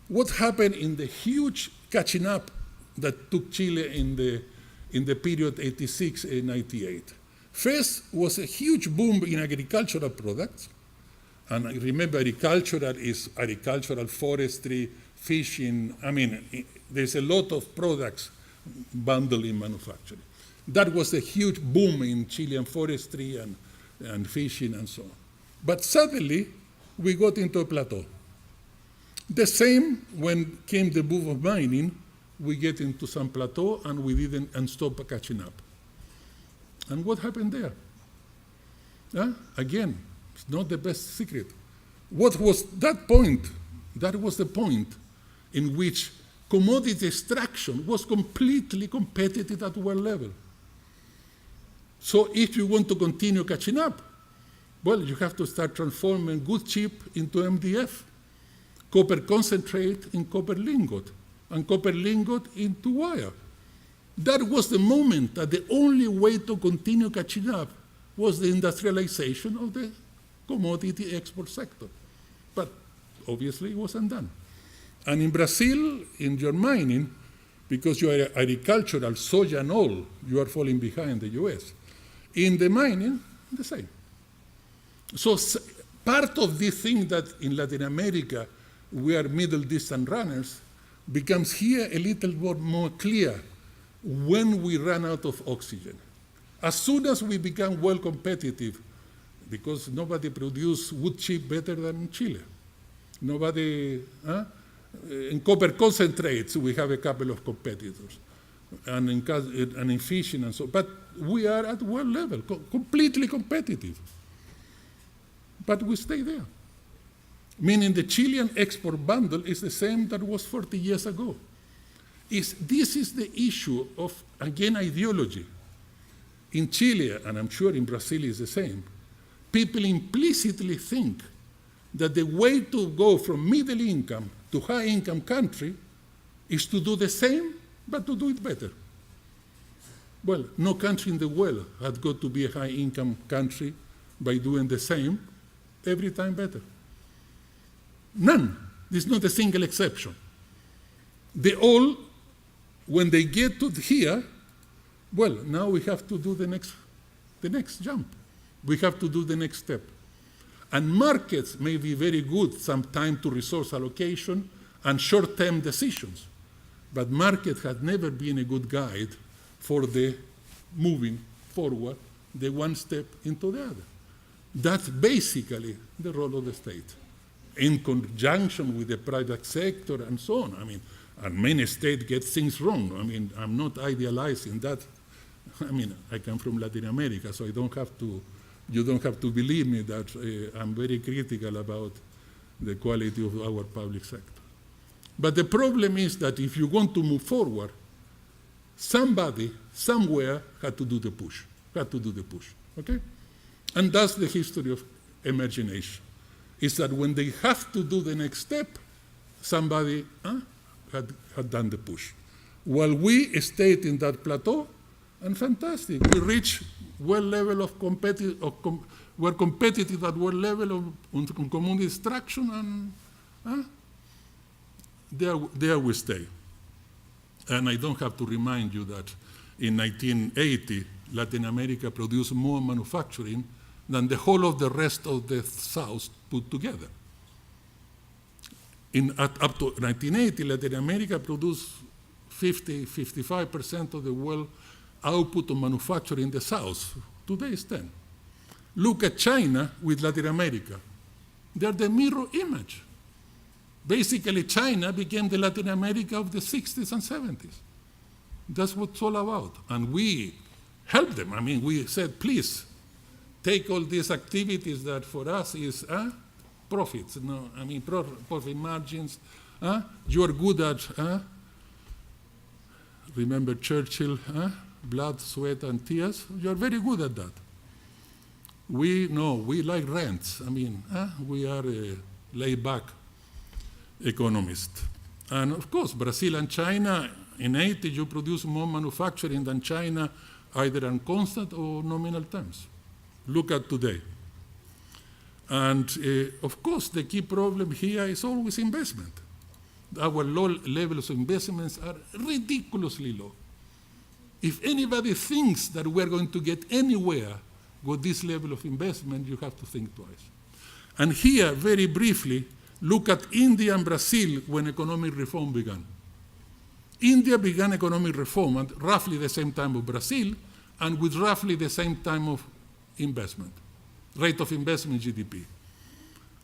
What happened in the huge catching up that took Chile in the period 86 and 98? First was a huge boom in agricultural products. And I remember agricultural, forestry, fishing. There's a lot of products bundled in manufacturing. That was a huge boom in Chilean forestry and fishing and so on. But suddenly, we got into a plateau. The same when came the boom of mining, we get into some plateau and we didn't and stop catching up. And what happened there? Again, it's not the best secret. What was that point? That was the point in which commodity extraction was completely competitive at world level. So if you want to continue catching up, well, you have to start transforming good chip into MDF, copper concentrate in copper lingot, and copper lingot into wire. That was the moment that the only way to continue catching up was the industrialization of the commodity export sector. But obviously it wasn't done. And in Brazil, in your mining, because you are agricultural, soja and all, you are falling behind the US. In the mining, the same. So part of this thing that in Latin America we are middle distance runners becomes here a little more clear when we run out of oxygen. As soon as we become well competitive, because nobody produces wood chip better than Chile. Nobody, in copper concentrates, we have a couple of competitors, and in fishing and so, but we are at world level, completely competitive. But we stay there. Meaning the Chilean export bundle is the same that was 40 years ago. This is the issue of, again, ideology. In Chile, and I'm sure in Brazil is the same, people implicitly think that the way to go from middle income to high income country is to do the same, but to do it better. Well, no country in the world had got to be a high income country by doing the same every time better. None. There's not a single exception. They all, when they get to here, well, now we have to do the next jump. We have to do the next step. And markets may be very good sometimes to resource allocation and short-term decisions, but market has never been a good guide for the moving forward, the one step into the other. That's basically the role of the state, in conjunction with the private sector and so on. And many states get things wrong. I'm not idealizing that. I come from Latin America, so you don't have to believe me that I'm very critical about the quality of our public sector. But the problem is that if you want to move forward, somebody, somewhere, had to do the push, okay? And that's the history of emerging Asia, is that when they have to do the next step, somebody had done the push. While we stayed in that plateau, and fantastic, we reached world level of we're competitive at world level on commodity extraction, and there we stay. And I don't have to remind you that in 1980, Latin America produced more manufacturing than the whole of the rest of the South put together. Up to 1980, Latin America produced 55% of the world output of manufacturing in the South. Today is 10. Look at China with Latin America. They're the mirror image. Basically, China became the Latin America of the 60s and 70s. That's what it's all about. And we helped them. I mean, we said, please, take all these activities that for us is profits. No, I mean, profit margins. You are good at, remember Churchill, blood, sweat, and tears? You are very good at that. We like rents. I mean, we are laid-back economists. And of course, Brazil and China, in 80, you produce more manufacturing than China, either in constant or nominal terms. Look at today. And of course, the key problem here is always investment. Our low levels of investments are ridiculously low. If anybody thinks that we're going to get anywhere with this level of investment, you have to think twice. And here, very briefly, look at India and Brazil when economic reform began. India began economic reform at roughly the same time of Brazil and with roughly the same time of investment, rate of investment GDP.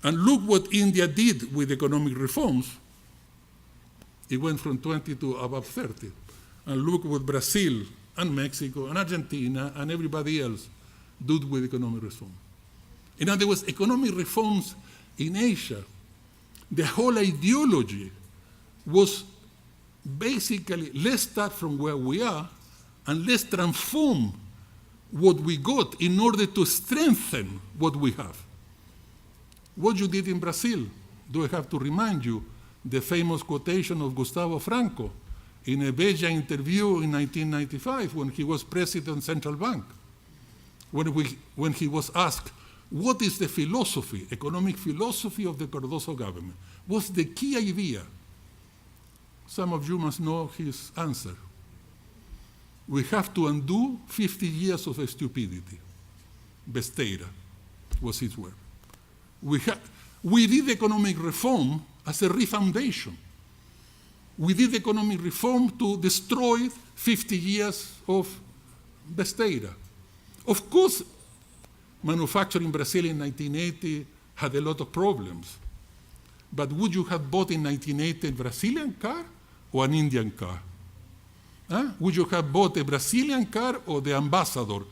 And look what India did with economic reforms. It went from 20 to above 30. And look what Brazil and Mexico and Argentina and everybody else did with economic reform. In other words, economic reforms in Asia, the whole ideology was basically, let's start from where we are and let's transform what we got in order to strengthen what we have. What you did in Brazil, do I have to remind you, the famous quotation of Gustavo Franco in a Beja interview in 1995 when he was president of the Central Bank, when he was asked, what is the philosophy, economic philosophy of the Cardoso government? What's the key idea? Some of you must know his answer. We have to undo 50 years of stupidity. Besteira was his word. We did economic reform as a refoundation. We did economic reform to destroy 50 years of Besteira. Of course, manufacturing in Brazil in 1980 had a lot of problems. But would you have bought in 1980 a Brazilian car or an Indian car? Would you have bought a Brazilian car or the Ambassador?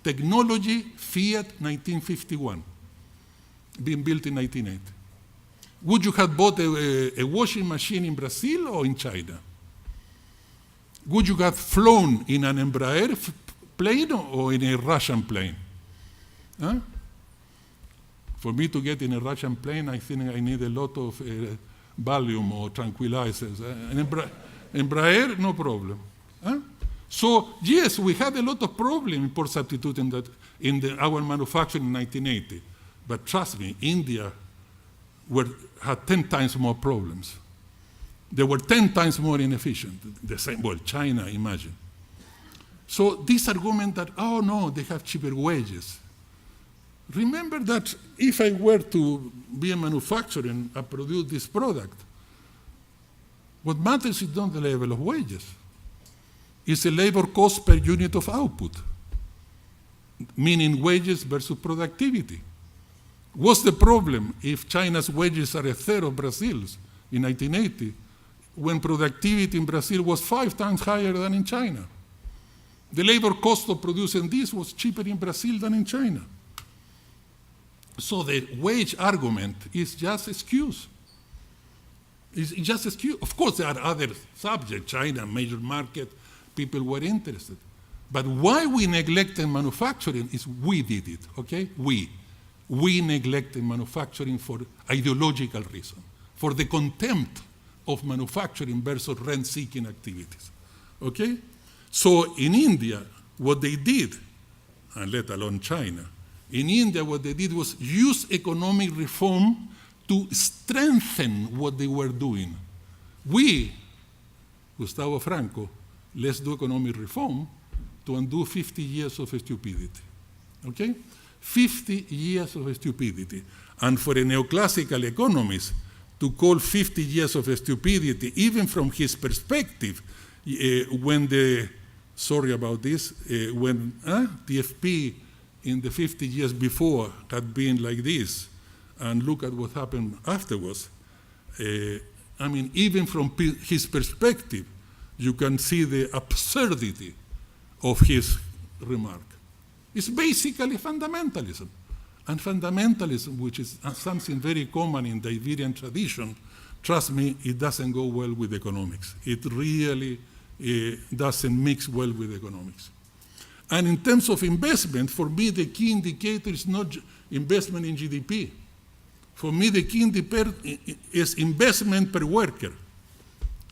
Technology Fiat 1951, being built in 1980. Would you have bought a washing machine in Brazil or in China? Would you have flown in an Embraer plane or in a Russian plane? For me to get in a Russian plane, I think I need a lot of Valium or tranquilizers. Embraer, no problem. So yes, we had a lot of problem in port substitute in our manufacturing in 1980. But trust me, India had 10 times more problems. They were 10 times more inefficient. The same, well, China, imagine. So this argument that, oh no, they have cheaper wages. Remember that if I were to be a manufacturer and produce this product, what matters is not the level of wages. It's the labor cost per unit of output, meaning wages versus productivity. What's the problem if China's wages are a third of Brazil's in 1980, when productivity in Brazil was 5 times higher than in China? The labor cost of producing this was cheaper in Brazil than in China. So the wage argument is just excuse. It's just excuse. Of course, there are other subjects, China, major market, people were interested. But why we neglected manufacturing is we did it, okay? We neglected manufacturing for ideological reason, for the contempt of manufacturing versus rent-seeking activities, okay? So in India, what they did, and let alone China, in India what they did was use economic reform to strengthen what they were doing. We, Gustavo Franco, let's do economic reform to undo 50 years of stupidity, okay? 50 years of stupidity. And for a neoclassical economist to call 50 years of stupidity, even from his perspective, when TFP in the 50 years before had been like this, and look at what happened afterwards. I mean, even from his perspective, you can see the absurdity of his remark. It's basically fundamentalism. And fundamentalism, which is something very common in the Iberian tradition, trust me, it doesn't go well with economics. It really doesn't mix well with economics. And in terms of investment, for me, the key indicator is not investment in GDP. For me, the key indicator is investment per worker.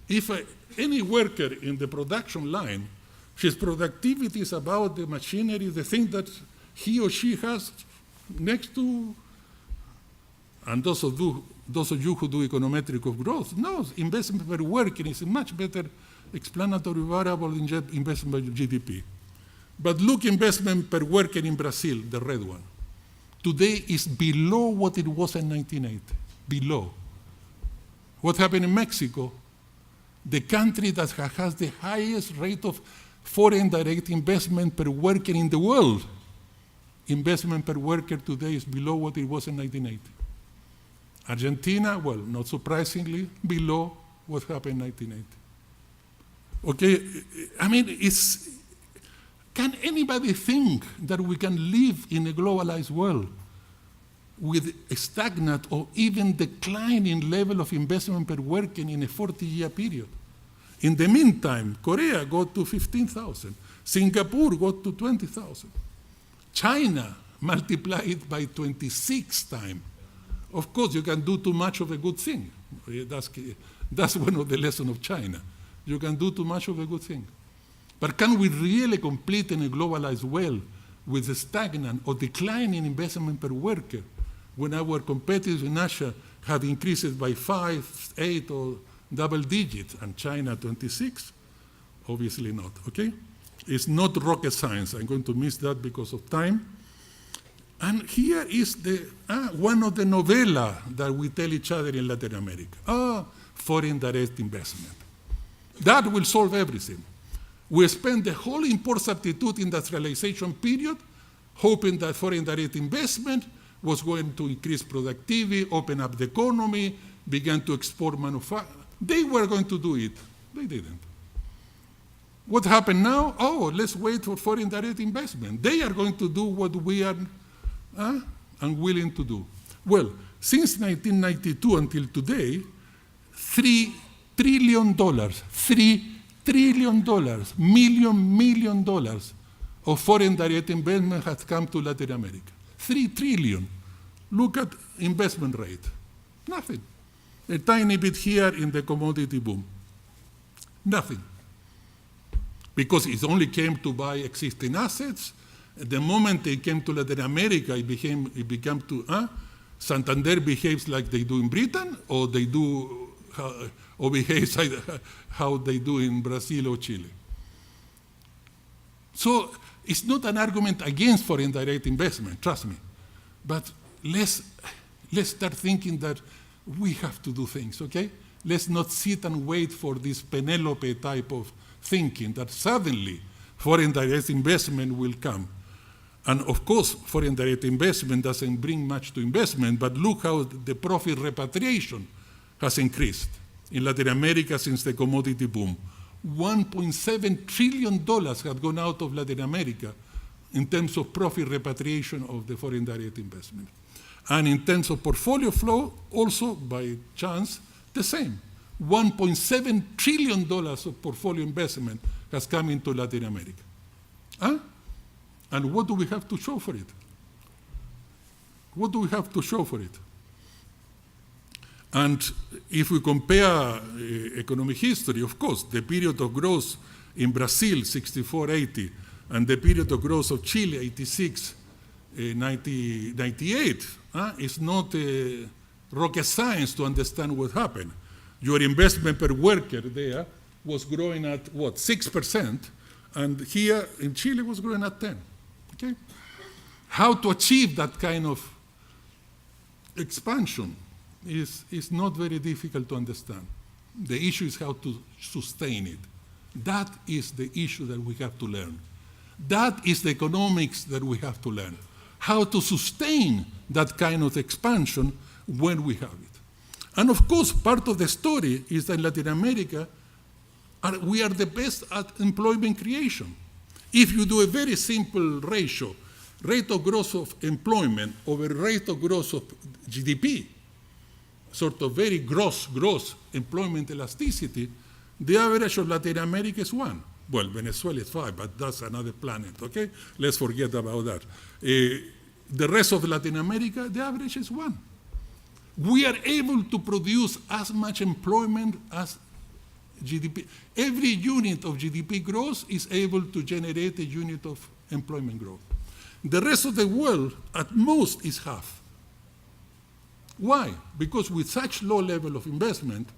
If any worker in the production line, his productivity is about the machinery, the thing that he or she has next to, and those of you who do econometric of growth, no, investment per worker is a much better explanatory variable than investment by GDP. But look, investment per worker in Brazil, the red one. Today is below what it was in 1980, below. What happened in Mexico? The country that has the highest rate of foreign direct investment per worker in the world. Investment per worker today is below what it was in 1980. Argentina, well, not surprisingly, below what happened in 1980. Okay, I mean, can anybody think that we can live in a globalized world with a stagnant or even declining level of investment per worker in a 40-year period? In the meantime, Korea got to 15,000. Singapore got to 20,000. China multiplied by 26 times. Of course, you can do too much of a good thing. That's one of the lessons of China. You can do too much of a good thing. But can we really compete in a globalized world with a stagnant or declining investment per worker when our competitors in Asia have increased by 5, 8, or double digits, and China 26? Obviously not, okay? It's not rocket science. I'm going to miss that because of time. And here is one of the novella that we tell each other in Latin America. Foreign direct investment. That will solve everything. We spent the whole import substitute industrialization period hoping that foreign direct investment was going to increase productivity, open up the economy, begin to export manufacturing. They were going to do it. They didn't. What happened now? Let's wait for foreign direct investment. They are going to do what we are unwilling to do. Well, since 1992 until today, $3 trillion, $3 trillion, million dollars of foreign direct investment has come to Latin America. 3 trillion. Look at investment rate. Nothing. A tiny bit here in the commodity boom. Nothing. Because it only came to buy existing assets. The moment they came to Latin America, it became to, Santander behaves like they do in Britain, or they do, or behaves like how they do in Brazil or Chile. So it's not an argument against foreign direct investment, trust me. But let's start thinking that we have to do things, okay? Let's not sit and wait for this Penelope type of thinking that suddenly foreign direct investment will come. And of course, foreign direct investment doesn't bring much to investment, but look how the profit repatriation has increased in Latin America since the commodity boom. $1.7 trillion had gone out of Latin America in terms of profit repatriation of the foreign direct investment. And in terms of portfolio flow, also by chance, the same. $1.7 trillion of portfolio investment has come into Latin America. And what do we have to show for it? What do we have to show for it? And if we compare economic history, of course, the period of growth in Brazil, 64-80, and the period of growth of Chile, 86, 98, is not rocket science to understand what happened. Your investment per worker there was growing at, 6%, and here in Chile was growing at 10, okay? How to achieve that kind of expansion is not very difficult to understand. The issue is how to sustain it. That is the issue that we have to learn. That is the economics that we have to learn. how to sustain that kind of expansion when we have it. And of course, part of the story is that in Latin America, we are the best at employment creation. If you do a very simple ratio, rate of growth of employment over rate of growth of GDP, sort of very gross employment elasticity, the average of Latin America is 1. Well, Venezuela is 5, but that's another planet, okay? Let's forget about that. The rest of Latin America, the average is 1. We are able to produce as much employment as GDP. Every unit of GDP growth is able to generate a unit of employment growth. The rest of the world, at most, is half. Why? Because with such low level of investment,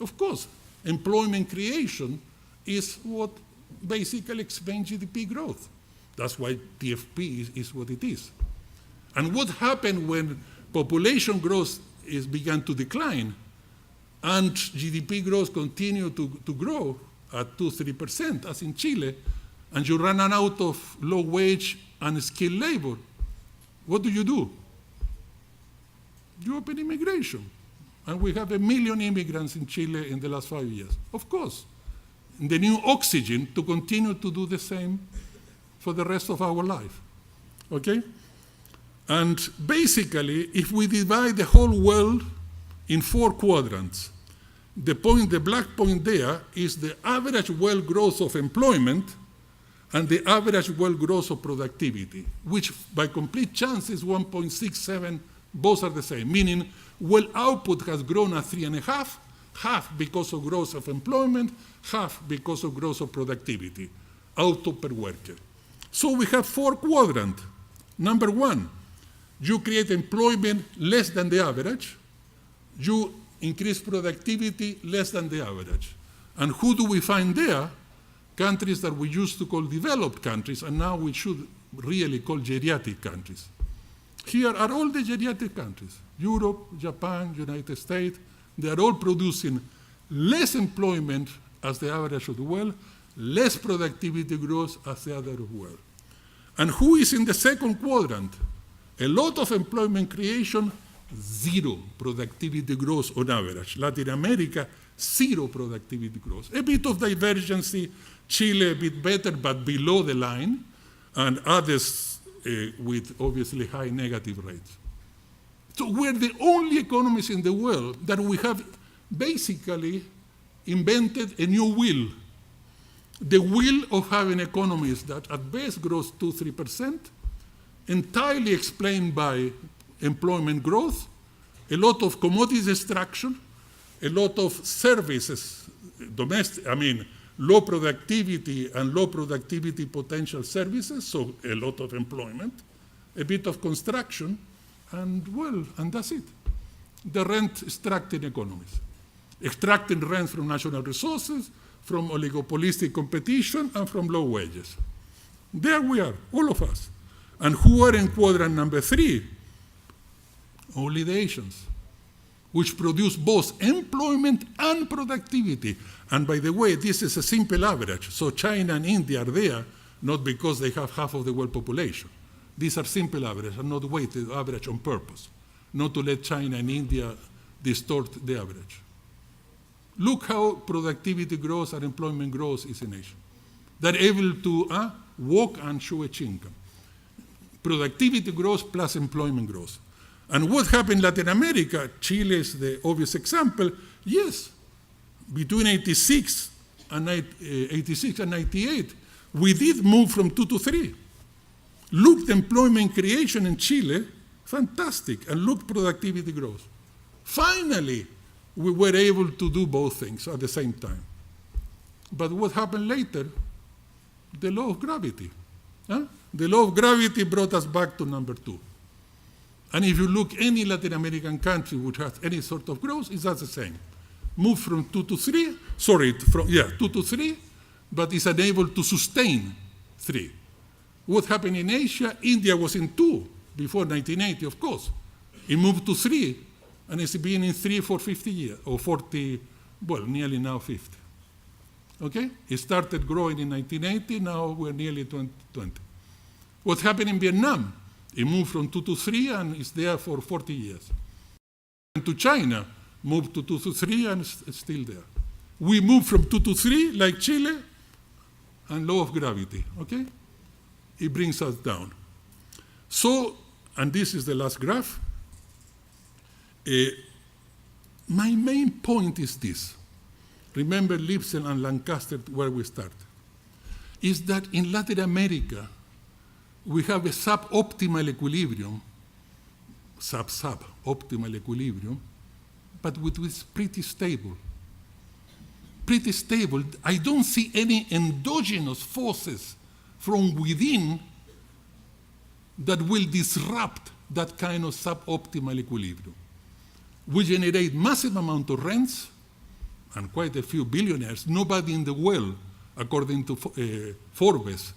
of course, employment creation is what basically explains GDP growth. That's why TFP is what it is. And what happened when population growth began to decline and GDP growth continued to grow at 2-3%, as in Chile, and you run out of low wage and skilled labor, what do? You open immigration. And we have 1 million immigrants in Chile in the last 5 years. Of course, the new oxygen to continue to do the same for the rest of our life, okay? And basically, if we divide the whole world in 4 quadrants, the black point there is the average world growth of employment and the average world growth of productivity, which by complete chance is 1.67, both are the same, meaning world output has grown at 3.5, half because of growth of employment, half because of growth of productivity, output per worker. So we have 4 quadrants. Number 1, you create employment less than the average, you increase productivity less than the average. And who do we find there? Countries that we used to call developed countries, and now we should really call geriatric countries. Here are all the geriatric countries, Europe, Japan, United States. They are all producing less employment as the average of the world, less productivity growth as the other of the world. And who is in the second quadrant? A lot of employment creation, 0 productivity growth on average. Latin America, 0 productivity growth. A bit of divergence, Chile a bit better, but below the line, and others with obviously high negative rates. So we're the only economies in the world that we have basically invented a new will. The will of having economies that at best grows 2-3%, entirely explained by employment growth, a lot of commodities extraction, a lot of services, low productivity and low productivity potential services, so a lot of employment, a bit of construction, and that's it. The rent extracting economies. Extracting rent from natural resources, from oligopolistic competition, and from low wages. There we are, all of us. And who are in quadrant number 3? Only the Asians, which produce both employment and productivity. And by the way, this is a simple average. So China and India are there, not because they have half of the world population. These are simple averages, and not weighted average on purpose, not to let China and India distort the average. Look how productivity growth and employment growth is in Asia. They're able to walk and show a income. Productivity growth plus employment growth. And what happened in Latin America, Chile is the obvious example, yes, between 86 and 98, we did move from 2 to 3. Look the employment creation in Chile, fantastic, and look productivity growth. Finally, we were able to do both things at the same time. But what happened later? The law of gravity. The law of gravity brought us back to number 2. And if you look any Latin American country which has any sort of growth, it's the same. Move from 2 to 3, 2 to 3, but is unable to sustain 3. What happened in Asia? India was in 2 before 1980, of course. It moved to 3, and it's been in 3 for 50 years, or 40, nearly now 50. Okay? It started growing in 1980, now we're nearly 2020. What happened in Vietnam? It moved from 2 to 3 and is there for 40 years. And to China, moved to 2 to 3 and is still there. We moved from 2 to 3, like Chile, and law of gravity, okay? It brings us down. So, and this is the last graph. My main point is this. Remember Lipson and Lancaster, where we start. Is that in Latin America, we have a suboptimal equilibrium, sub-optimal equilibrium, but which is pretty stable. Pretty stable. I don't see any endogenous forces from within that will disrupt that kind of suboptimal equilibrium. We generate massive amount of rents and quite a few billionaires. Nobody in the world, according to Forbes,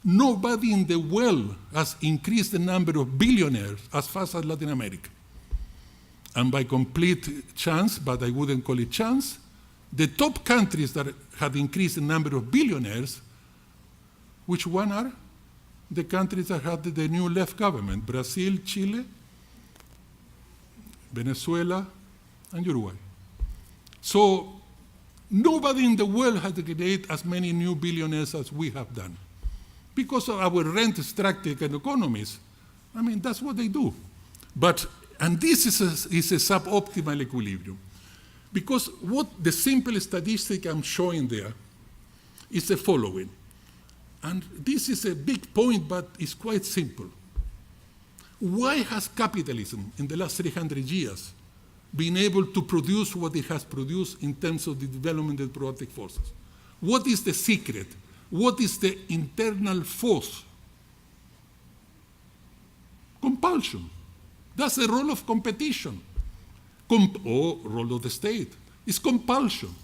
nobody in the world has increased the number of billionaires as fast as Latin America. And by complete chance, but I wouldn't call it chance, the top countries that had increased the number of billionaires, which one are? The countries that had the new left government: Brazil, Chile, Venezuela, and Uruguay. So nobody in the world has created as many new billionaires as we have done. Because of our rent-extractive economies, I mean, that's what they do. And this is a suboptimal equilibrium. Because what the simple statistic I'm showing there is the following. And this is a big point, but it's quite simple. Why has capitalism in the last 300 years been able to produce what it has produced in terms of the development of productive forces? What is the secret? What is the internal force? Compulsion. That's the role of competition. Or role of the state. It's compulsion.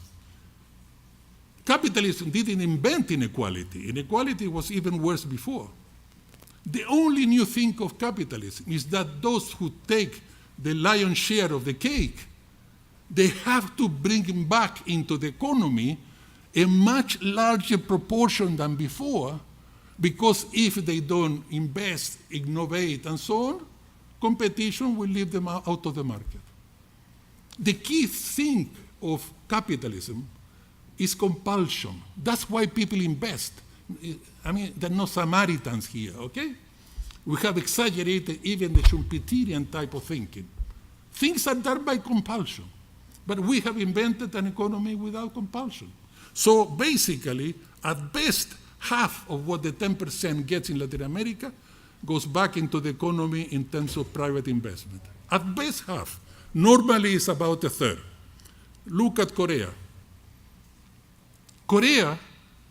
Capitalism didn't invent inequality. Inequality was even worse before. The only new thing of capitalism is that those who take the lion's share of the cake, they have to bring back into the economy a much larger proportion than before, because if they don't invest, innovate, and so on, competition will leave them out of the market. The key thing of capitalism is compulsion. That's why people invest. I mean, there are no Samaritans here, okay? We have exaggerated even the Schumpeterian type of thinking. Things are done by compulsion, but we have invented an economy without compulsion. So basically, at best, half of what the 10% gets in Latin America goes back into the economy in terms of private investment. At best, half. Normally, it's about a third. Look at Korea. Korea,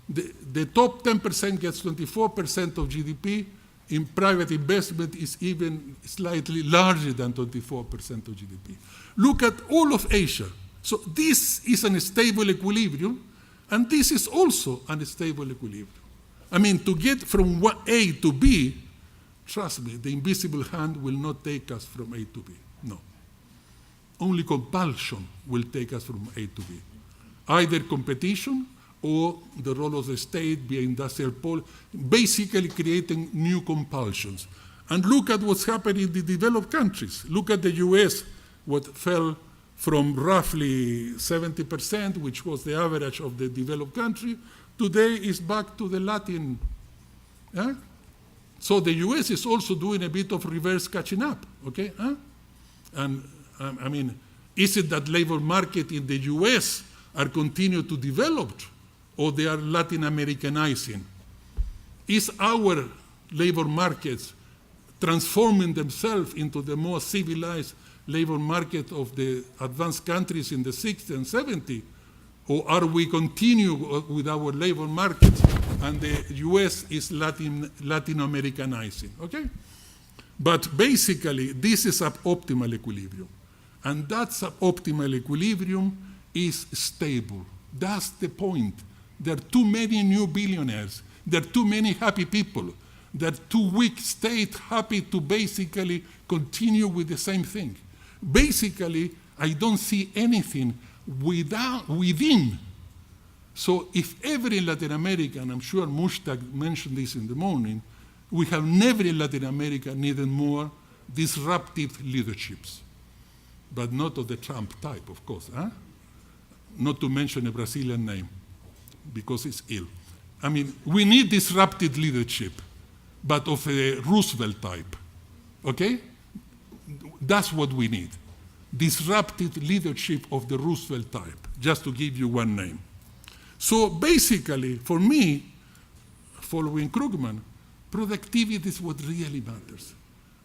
the top 10% gets 24% of GDP. In private investment is even slightly larger than 24% of GDP. Look at all of Asia. So this is an stable equilibrium, and this is also an stable equilibrium. I mean, to get from A to B, trust me, the invisible hand will not take us from A to B. No. Only compulsion will take us from A to B. Either competition or the role of the state via industrial policy, basically creating new compulsions. And look at what's happening in the developed countries. Look at the US, what fell from roughly 70%, which was the average of the developed country, today is back to the Latin. So the US is also doing a bit of reverse catching up, okay? And I mean, is it that labor market in the US are continue to develop, or they are Latin Americanizing? Is our labor markets transforming themselves into the more civilized labor market of the advanced countries in the 60s and 70s? Or are we continue with our labor markets and the US is Latin Americanizing, okay? But basically, this is suboptimal equilibrium. And that suboptimal equilibrium is stable. That's the point. There are too many new billionaires. There are too many happy people. There are too weak states happy to basically continue with the same thing. Basically, I don't see anything within. So if every Latin American, I'm sure Mushtaq mentioned this in the morning, we have never in Latin America needed more disruptive leaderships, but not of the Trump type, of course. Not to mention a Brazilian name, because it's ill. I mean, we need disruptive leadership, but of a Roosevelt type, okay? That's what we need. Disruptive leadership of the Roosevelt type, just to give you one name. So basically, for me, following Krugman, productivity is what really matters.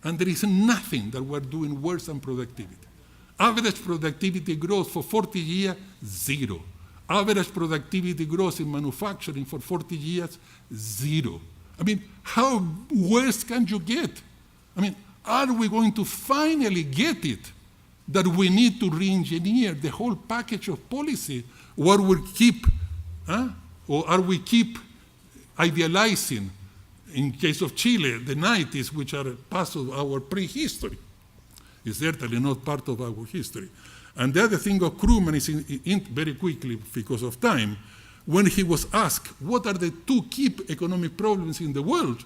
And there is nothing that we're doing worse than productivity. Average productivity growth for 40 years, 0. Average productivity growth in manufacturing for 40 years, 0. I mean, how worse can you get? I mean, are we going to finally get it that we need to re-engineer the whole package of policy, or are we keep idealizing, in case of Chile, the 90s, which are part of our prehistory? It's certainly not part of our history. And the other thing of Krugman is, very quickly, because of time, when he was asked, what are the 2 key economic problems in the world?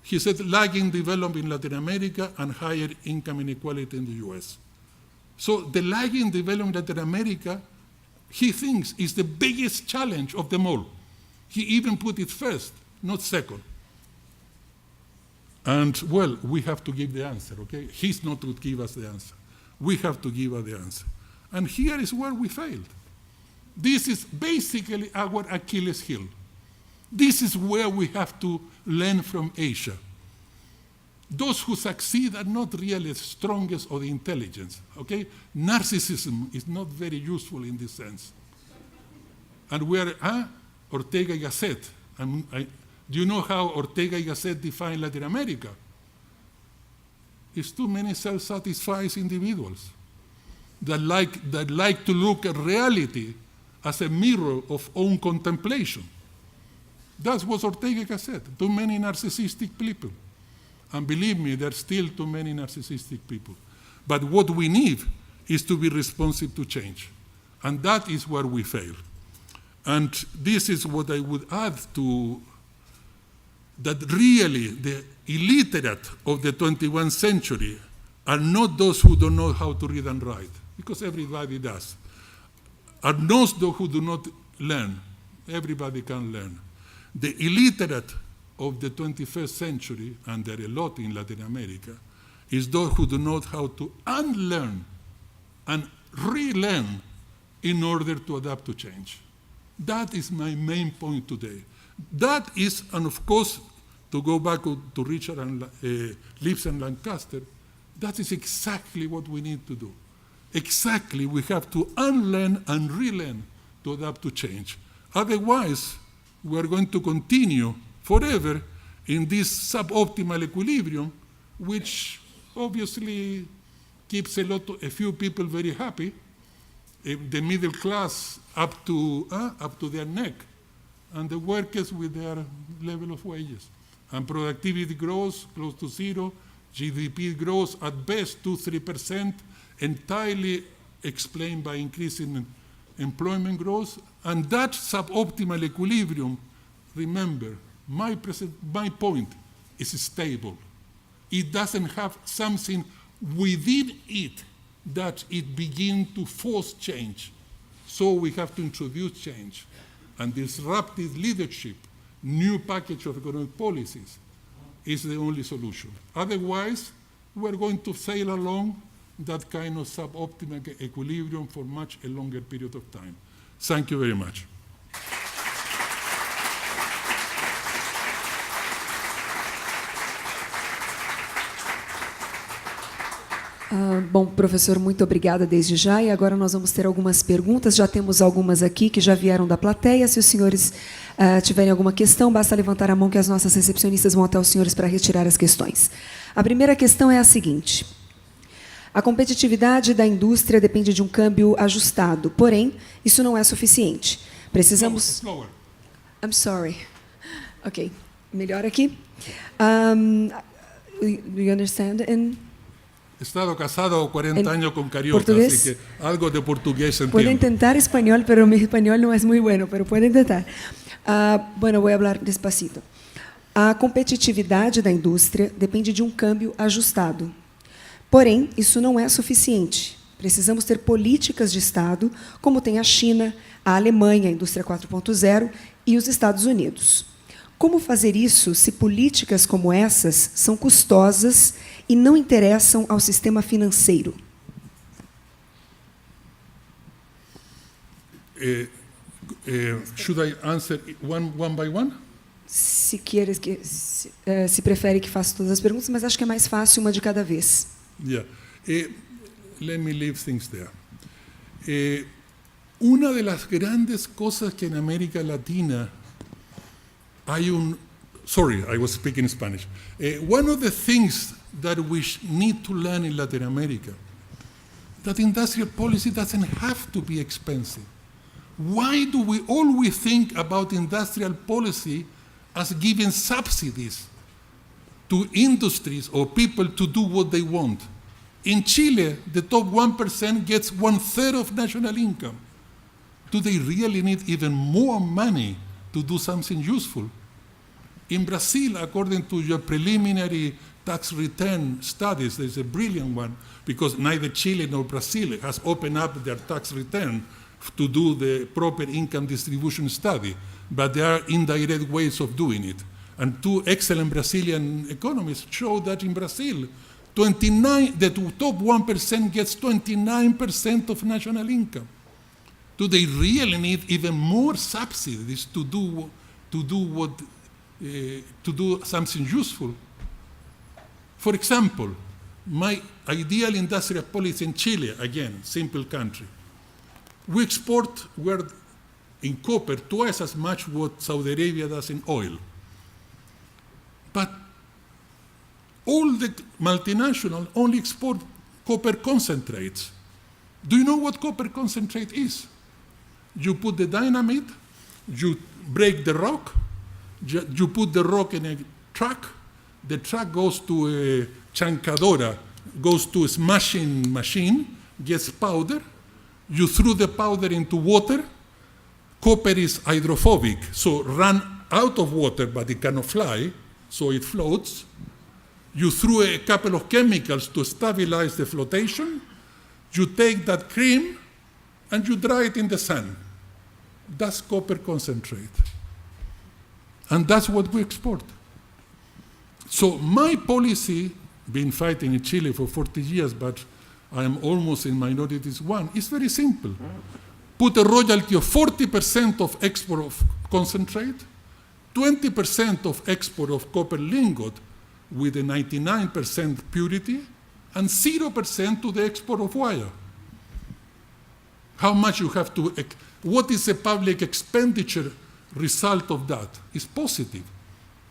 He said, lagging development in Latin America and higher income inequality in the US. So the lagging development in Latin America, he thinks, is the biggest challenge of them all. He even put it first, not second. And, well, we have to give the answer, okay? He's not to give us the answer. We have to give us the answer. And here is where we failed. This is basically our Achilles heel. This is where we have to learn from Asia. Those who succeed are not really the strongest of the intelligence, okay? Narcissism is not very useful in this sense. And we are, Ortega y Gasset. Do you know how Ortega y Gasset define Latin America? It's too many self-satisfied individuals that like to look at reality as a mirror of own contemplation. That's what Ortega y Gasset, too many narcissistic people. And believe me, there are still too many narcissistic people. But what we need is to be responsive to change. And that is where we fail. And this is what I would add to that really the illiterate of the 21st century are not those who don't know how to read and write, because everybody does. Are not those who do not learn. Everybody can learn. The illiterate of the 21st century, and there are a lot in Latin America, is those who do not know how to unlearn and relearn in order to adapt to change. That is my main point today. That is, and of course, to go back to Richard and Lips and Lancaster, that is exactly what we need to do. Exactly, we have to unlearn and relearn to adapt to change. Otherwise, we are going to continue forever in this suboptimal equilibrium, which obviously keeps a few people very happy, the middle class up to their neck, and the workers with their level of wages. And productivity grows close to 0, GDP grows at best 2-3%, entirely explained by increasing employment growth. And that suboptimal equilibrium, remember, my point is stable. It doesn't have something within it that it begins to force change. So we have to introduce change. And disruptive leadership, new package of economic policies, is the only solution. Otherwise, we're going to sail along that kind of suboptimal equilibrium for much a longer period of time. Thank you very much. Bom, professor, muito obrigada desde já. E agora nós vamos ter algumas perguntas. Já temos algumas aqui que já vieram da plateia. Se os senhores tiverem alguma questão, basta levantar a mão que as nossas recepcionistas vão até os senhores para retirar as questões. A primeira questão é a seguinte. A competitividade da indústria depende de um câmbio ajustado. Porém, isso não é suficiente. Precisamos... Slower. I'm sorry. Ok. Melhor aqui. Do you understand? He estado casado 40 años con carioca, portugués. así que algo de portugués entiendo. Puedo intentar español, pero mi español no es muy bueno, pero puedo intentar. Bueno, voy a hablar despacito. A competitividade da indústria depende de um câmbio ajustado. Porém, isso não é suficiente. Precisamos ter políticas de Estado, como tem a China, a Alemanha, a indústria 4.0 e os Estados Unidos. Como fazer isso se políticas como essas são custosas e não interessam ao sistema financeiro? Should I answer one by one? Se prefere que faça todas as perguntas, mas acho que é mais fácil uma de cada vez. Yeah. Let me leave things there. Una de las grandes cosas que en América Latina hay sorry, I was speaking Spanish. One of the things that we need to learn in Latin America, that industrial policy doesn't have to be expensive. Why do we always think about industrial policy as giving subsidies to industries or people to do what they want? In Chile, the top 1% gets 1/3 of national income. Do they really need even more money to do something useful? In Brazil, according to your preliminary tax return studies, there's a brilliant one, because neither Chile nor Brazil has opened up their tax return to do the proper income distribution study, but there are indirect ways of doing it. And two excellent Brazilian economists show that in Brazil, the top 1% gets 29% of national income. Do they really need even more subsidies to do something useful? For example, my ideal industrial policy in Chile, again, simple country. We export in copper twice as much what Saudi Arabia does in oil. But all the multinationals only export copper concentrates. Do you know what copper concentrate is? You put the dynamite, you break the rock, you put the rock in a truck, the truck goes to a chancadora, goes to a smashing machine, gets powder, you threw the powder into water, copper is hydrophobic, so run out of water, but it cannot fly, so it floats. You threw a couple of chemicals to stabilize the flotation, you take that cream, and you dry it in the sun. That's copper concentrate. And that's what we export. So my policy, been fighting in Chile for 40 years, but I am almost in minorities one, is very simple. Put a royalty of 40% of export of concentrate, 20% of export of copper lingot with a 99% purity, and 0% to the export of wire. How much you have to, what is the public expenditure result of that? It's positive.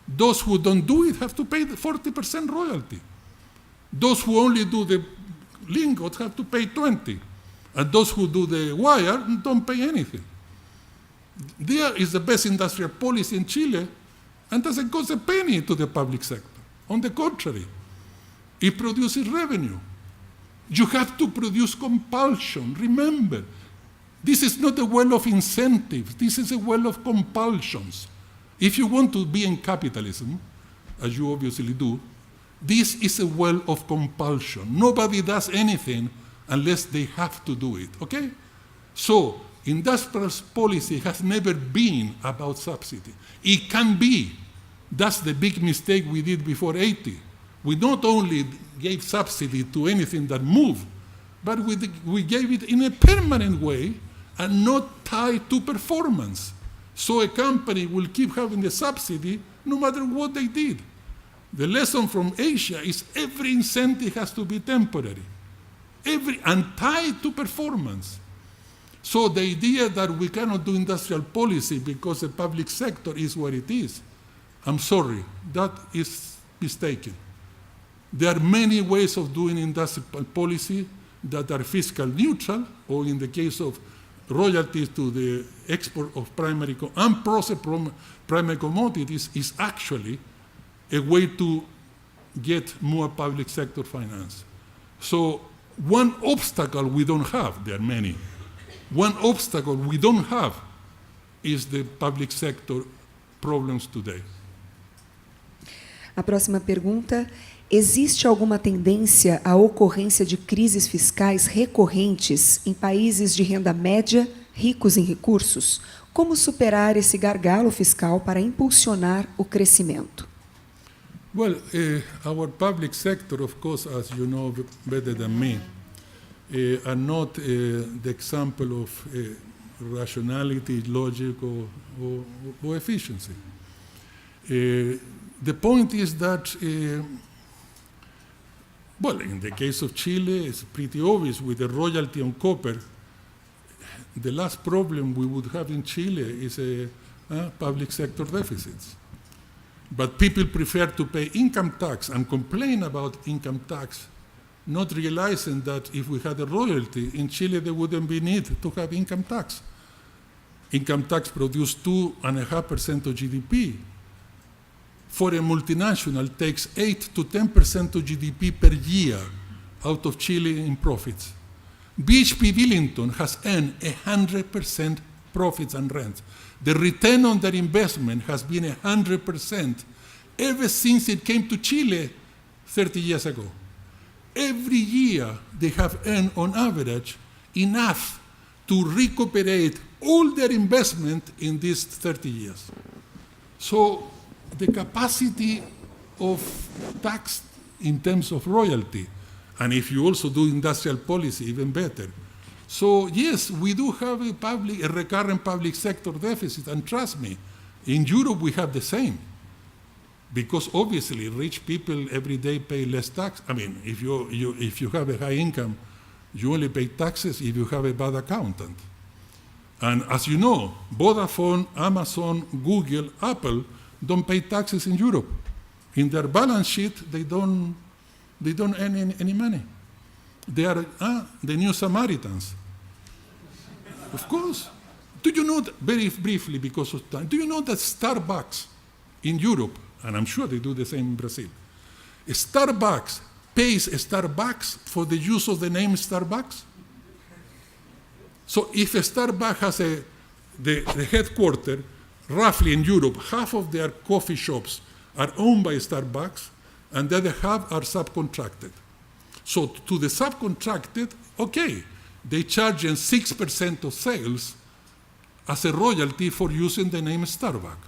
Those who don't do it have to pay the 40% royalty. Those who only do the lingot have to pay 20. And those who do the wire don't pay anything. There is the best industrial policy in Chile, and doesn't cost a penny to the public sector. On the contrary, it produces revenue. You have to produce compulsion. Remember, this is not a well of incentives. This is a well of compulsions. If you want to be in capitalism, as you obviously do, this is a well of compulsion. Nobody does anything unless they have to do it, okay? So, industrial policy has never been about subsidy. It can be. That's the big mistake we did before 80. We not only gave subsidy to anything that moved, but we gave it in a permanent way and not tied to performance. So a company will keep having the subsidy no matter what they did. The lesson from Asia is every incentive has to be temporary, and tied to performance. So the idea that we cannot do industrial policy because the public sector is what it is, I'm sorry, that is mistaken. There are many ways of doing industrial policy that are fiscal neutral, or in the case of royalties to the export of primary unprocessed primary commodities, is actually a way to get more public sector finance. So one obstacle we don't have, there are many, one obstacle we don't have is the public sector problems today. A próxima pergunta: existe alguma tendência à ocorrência de crises fiscais recorrentes em países de renda média, ricos em recursos? Como superar esse gargalo fiscal para impulsionar o crescimento? Well, our public sector, of course, as you know better than me, are not the example of rationality, logic, or efficiency. The point is that, well, in the case of Chile, it's pretty obvious with the royalty on copper. The last problem we would have in Chile is public sector deficits. But people prefer to pay income tax and complain about income tax, not realizing that if we had a royalty in Chile, there wouldn't be need to have income tax. Income tax produced 2.5% of GDP. For a multinational, takes 8 to 10% of GDP per year out of Chile in profits. BHP Billington has earned 100% profits and rents. The return on their investment has been 100% ever since it came to Chile 30 years ago. Every year they have earned on average enough to recuperate all their investment in these 30 years. So the capacity of tax in terms of royalty, and if you also do industrial policy, even better. So yes, we do have a recurrent public sector deficit, and trust me, in Europe we have the same. Because obviously rich people every day pay less tax. I mean, if you have a high income, you only pay taxes if you have a bad accountant. And as you know, Vodafone, Amazon, Google, Apple don't pay taxes in Europe. In their balance sheet, they don't earn any money. They are the new Samaritans. Of course. Do you know, very briefly because of time, do you know that Starbucks in Europe, and I'm sure they do the same in Brazil, Starbucks pays Starbucks for the use of the name Starbucks? So if a Starbucks has the headquarters, roughly in Europe, half of their coffee shops are owned by Starbucks, and the other half are subcontracted. So to the subcontracted, okay, they charge 6% of sales as a royalty for using the name Starbucks.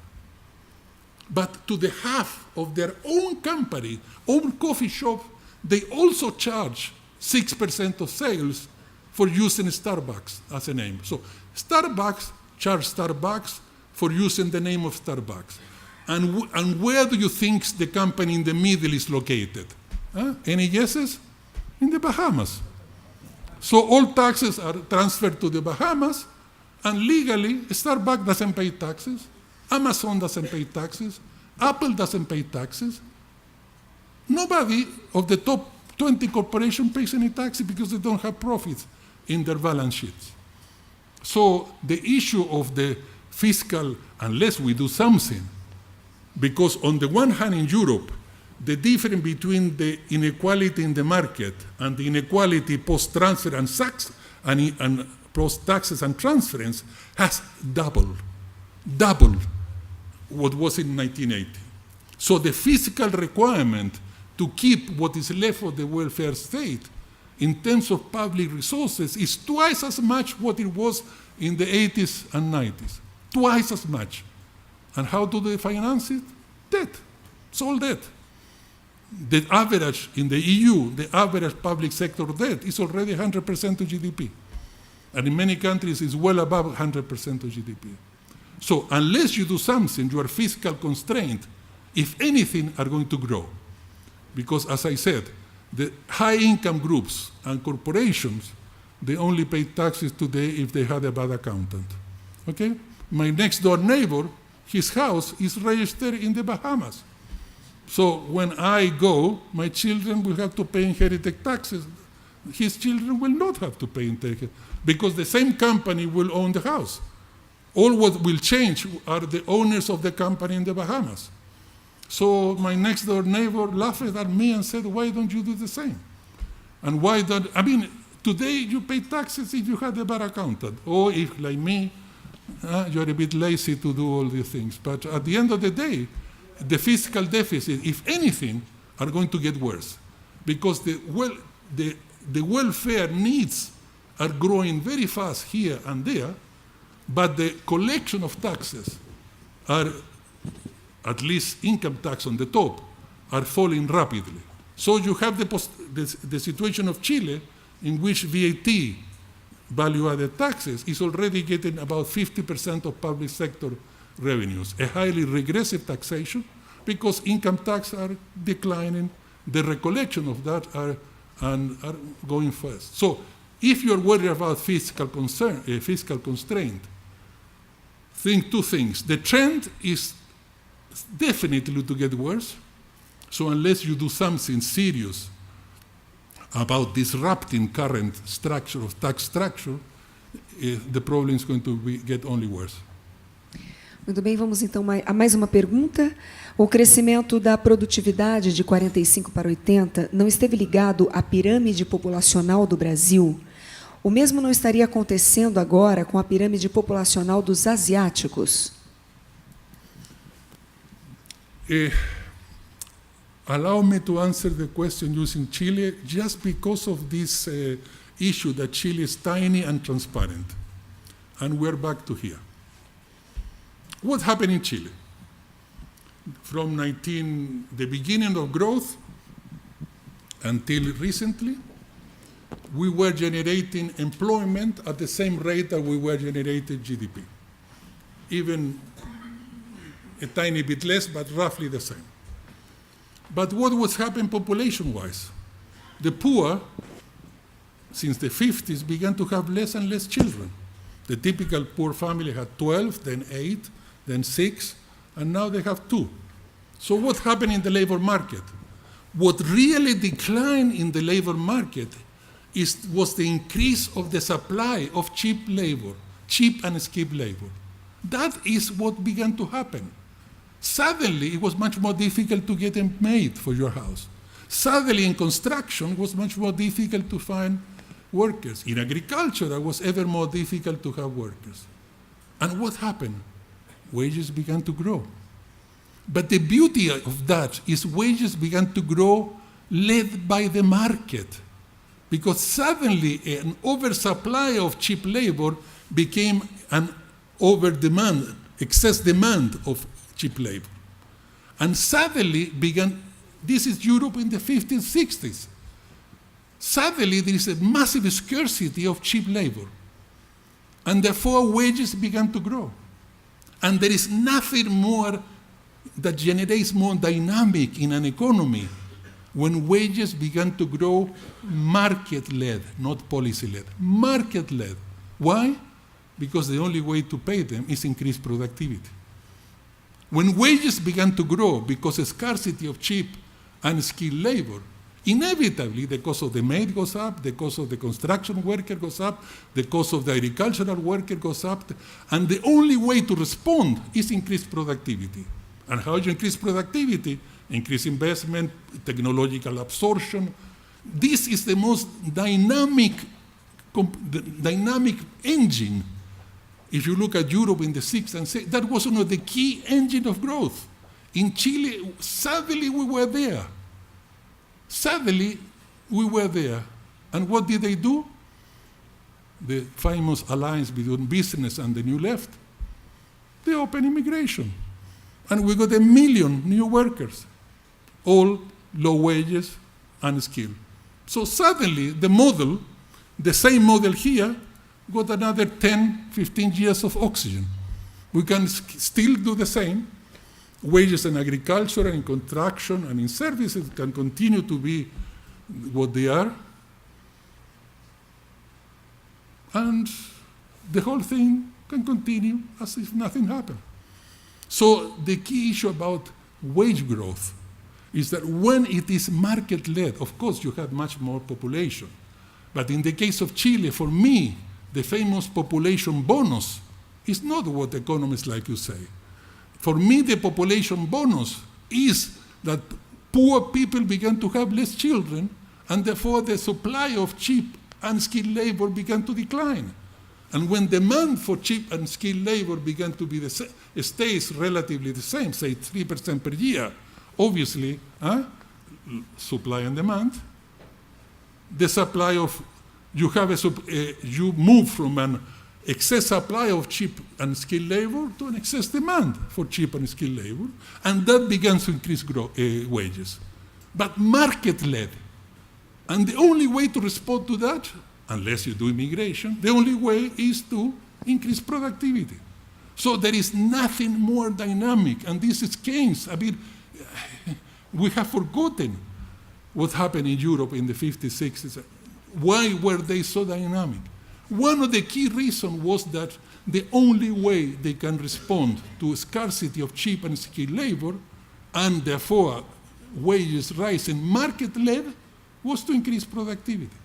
But to the half of their own company, own coffee shop, they also charge 6% of sales for using Starbucks as a name. So Starbucks charge Starbucks for using the name of Starbucks. And where do you think the company in the middle is located? Any guesses? In the Bahamas. So all taxes are transferred to the Bahamas, and legally, Starbucks doesn't pay taxes, Amazon doesn't pay taxes, Apple doesn't pay taxes. Nobody of the top 20 corporations pays any taxes because they don't have profits in their balance sheets. So the issue of the fiscal, unless we do something, because on the one hand in Europe, the difference between the inequality in the market and the inequality post-transfer and post-taxes and transference has doubled what was in 1980. So the fiscal requirement to keep what is left of the welfare state in terms of public resources is twice as much what it was in the 80s and 90s. Twice as much. And how do they finance it? Debt. It's all debt. The average in the EU, the average public sector debt is already 100% of GDP. And in many countries, it's well above 100% of GDP. So unless you do something, your fiscal constraints, if anything, are going to grow. Because as I said, the high-income groups and corporations, they only pay taxes today if they had a bad accountant. Okay? My next-door neighbor, his house is registered in the Bahamas. So when I go, my children will have to pay inheritance taxes. His children will not have to pay inheritance because the same company will own the house. All what will change are the owners of the company in the Bahamas. So my next door neighbor laughed at me and said, why don't you do the same? And why don't, I mean, today you pay taxes if you had a bad accountant, or if, like me, you're a bit lazy to do all these things. But at the end of the day, the fiscal deficit, if anything, are going to get worse, because the welfare needs are growing very fast here and there, but the collection of taxes are, at least income tax on the top, are falling rapidly. So you have the situation of Chile, in which VAT, value-added taxes, is already getting about 50% of public sector revenues, a highly regressive taxation, because income tax are declining, the recollection of that are going fast. So if you're worried about fiscal constraint, think two things. The trend is definitely to get worse, so unless you do something serious about disrupting current structure of tax structure, the problem is going to get only worse. Muito bem, vamos então a mais uma pergunta. O crescimento da produtividade de 45 para 80 não esteve ligado à pirâmide populacional do Brasil? O mesmo não estaria acontecendo agora com a pirâmide populacional dos asiáticos? Allow me to answer the question using Chile, just because of this issue that Chile is tiny and transparent. And we're back to here. What happened in Chile? From the beginning of growth until recently, we were generating employment at the same rate that we were generating GDP. Even a tiny bit less, but roughly the same. But what was happening population-wise? The poor, since the 50s, began to have less and less children. The typical poor family had 12, then 8, then 6, and now they have 2. So what happened in the labor market? What really declined in the labor market was the increase of the supply of cheap labor, cheap and skilled labor. That is what began to happen. Suddenly, it was much more difficult to get a maid for your house. Suddenly, in construction, it was much more difficult to find workers. In agriculture, it was ever more difficult to have workers. And what happened? Wages began to grow. But the beauty of that is wages began to grow led by the market, because suddenly an oversupply of cheap labor became an over-demand, excess demand of cheap labor. And suddenly began, this is Europe in the 50s, 60s. Suddenly there is a massive scarcity of cheap labor. And therefore wages began to grow. And there is nothing more that generates more dynamic in an economy when wages began to grow market-led, not policy-led, market-led. Why? Because the only way to pay them is increased productivity. When wages began to grow because of scarcity of cheap and skilled labor, inevitably the cost of the maid goes up, the cost of the construction worker goes up, the cost of the agricultural worker goes up, and the only way to respond is increased productivity. And how you increase productivity? Increase investment, technological absorption. This is the most dynamic engine. If you look at Europe in the 60s and 70s, that was one of the key engines of growth. In Chile, suddenly we were there. Suddenly we were there. And what did they do? The famous alliance between business and the New Left. They opened immigration. And we got 1 million new workers, all low wages and skilled. So suddenly the model, the same model here, got another 10, 15 years of oxygen. We can still do the same. Wages in agriculture and in construction and in services can continue to be what they are. And the whole thing can continue as if nothing happened. So the key issue about wage growth is that when it is market-led, of course you have much more population. But in the case of Chile, for me, the famous population bonus is not what economists like to say. For me, the population bonus is that poor people began to have less children, and therefore the supply of cheap, unskilled labor began to decline. And when demand for cheap and skilled labor began to be stays relatively the same, say 3% per year, obviously, supply and demand, the supply of, you move from an excess supply of cheap and skilled labor to an excess demand for cheap and skilled labor, and that begins to increase wages. But market-led. And the only way to respond to that, unless you do immigration, the only way is to increase productivity. So there is nothing more dynamic, and this is Keynes. I mean, we have forgotten what happened in Europe in the 50s, 60s. Why were they so dynamic? One of the key reasons was that the only way they can respond to scarcity of cheap and skilled labor, and therefore wages rising market-led, was to increase productivity.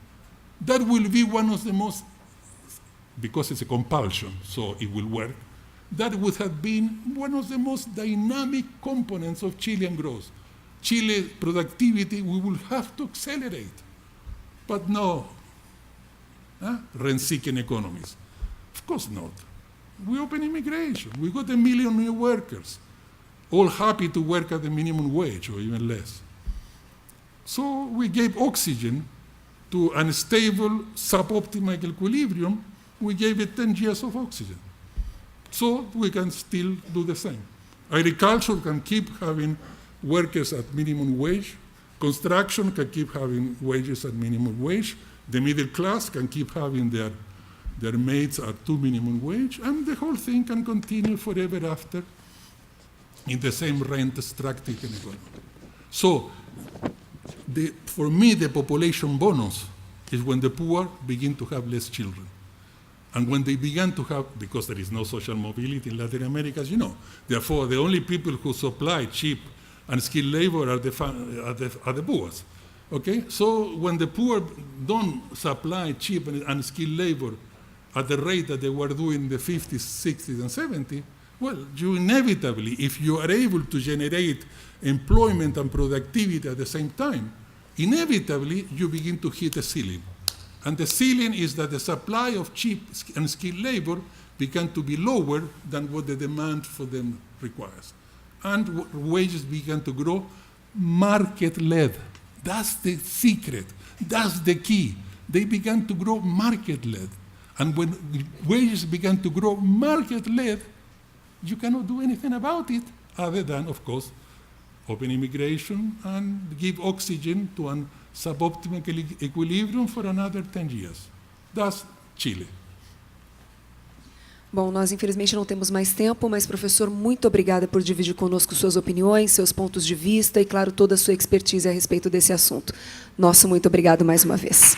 That will be one of the most, because it's a compulsion, so it will work, that would have been one of the most dynamic components of Chilean growth. Chile productivity, we will have to accelerate. But no, rent-seeking economies. Of course not. We open immigration. We got 1 million new workers, all happy to work at the minimum wage or even less. So we gave oxygen to unstable, suboptimal equilibrium. We gave it 10 years of oxygen. So we can still do the same. Agriculture can keep having workers at minimum wage. Construction can keep having wages at minimum wage. The middle class can keep having their mates at 2 minimum wage, and the whole thing can continue forever after in the same rent-structured economy. So, for me, the population bonus is when the poor begin to have less children. And when they began to have, because there is no social mobility in Latin America, as you know, therefore the only people who supply cheap and skilled labor are the poor. Okay? So when the poor don't supply cheap and skilled labor at the rate that they were doing in the 50s, 60s, and 70s, well, you inevitably, if you are able to generate employment and productivity at the same time, inevitably you begin to hit a ceiling. And the ceiling is that the supply of cheap and skilled labor began to be lower than what the demand for them requires. And wages began to grow market-led. That's the secret. That's the key. They began to grow market-led. And when wages began to grow market-led, you cannot do anything about it other than, of course, open immigration and give oxygen to a suboptimal equilibrium for another 10 years. That's Chile. Bom, nós infelizmente não temos mais tempo, mas, professor, muito obrigada por dividir conosco suas opiniões, seus pontos de vista e, claro, toda a sua expertise a respeito desse assunto. Nosso muito obrigado mais uma vez.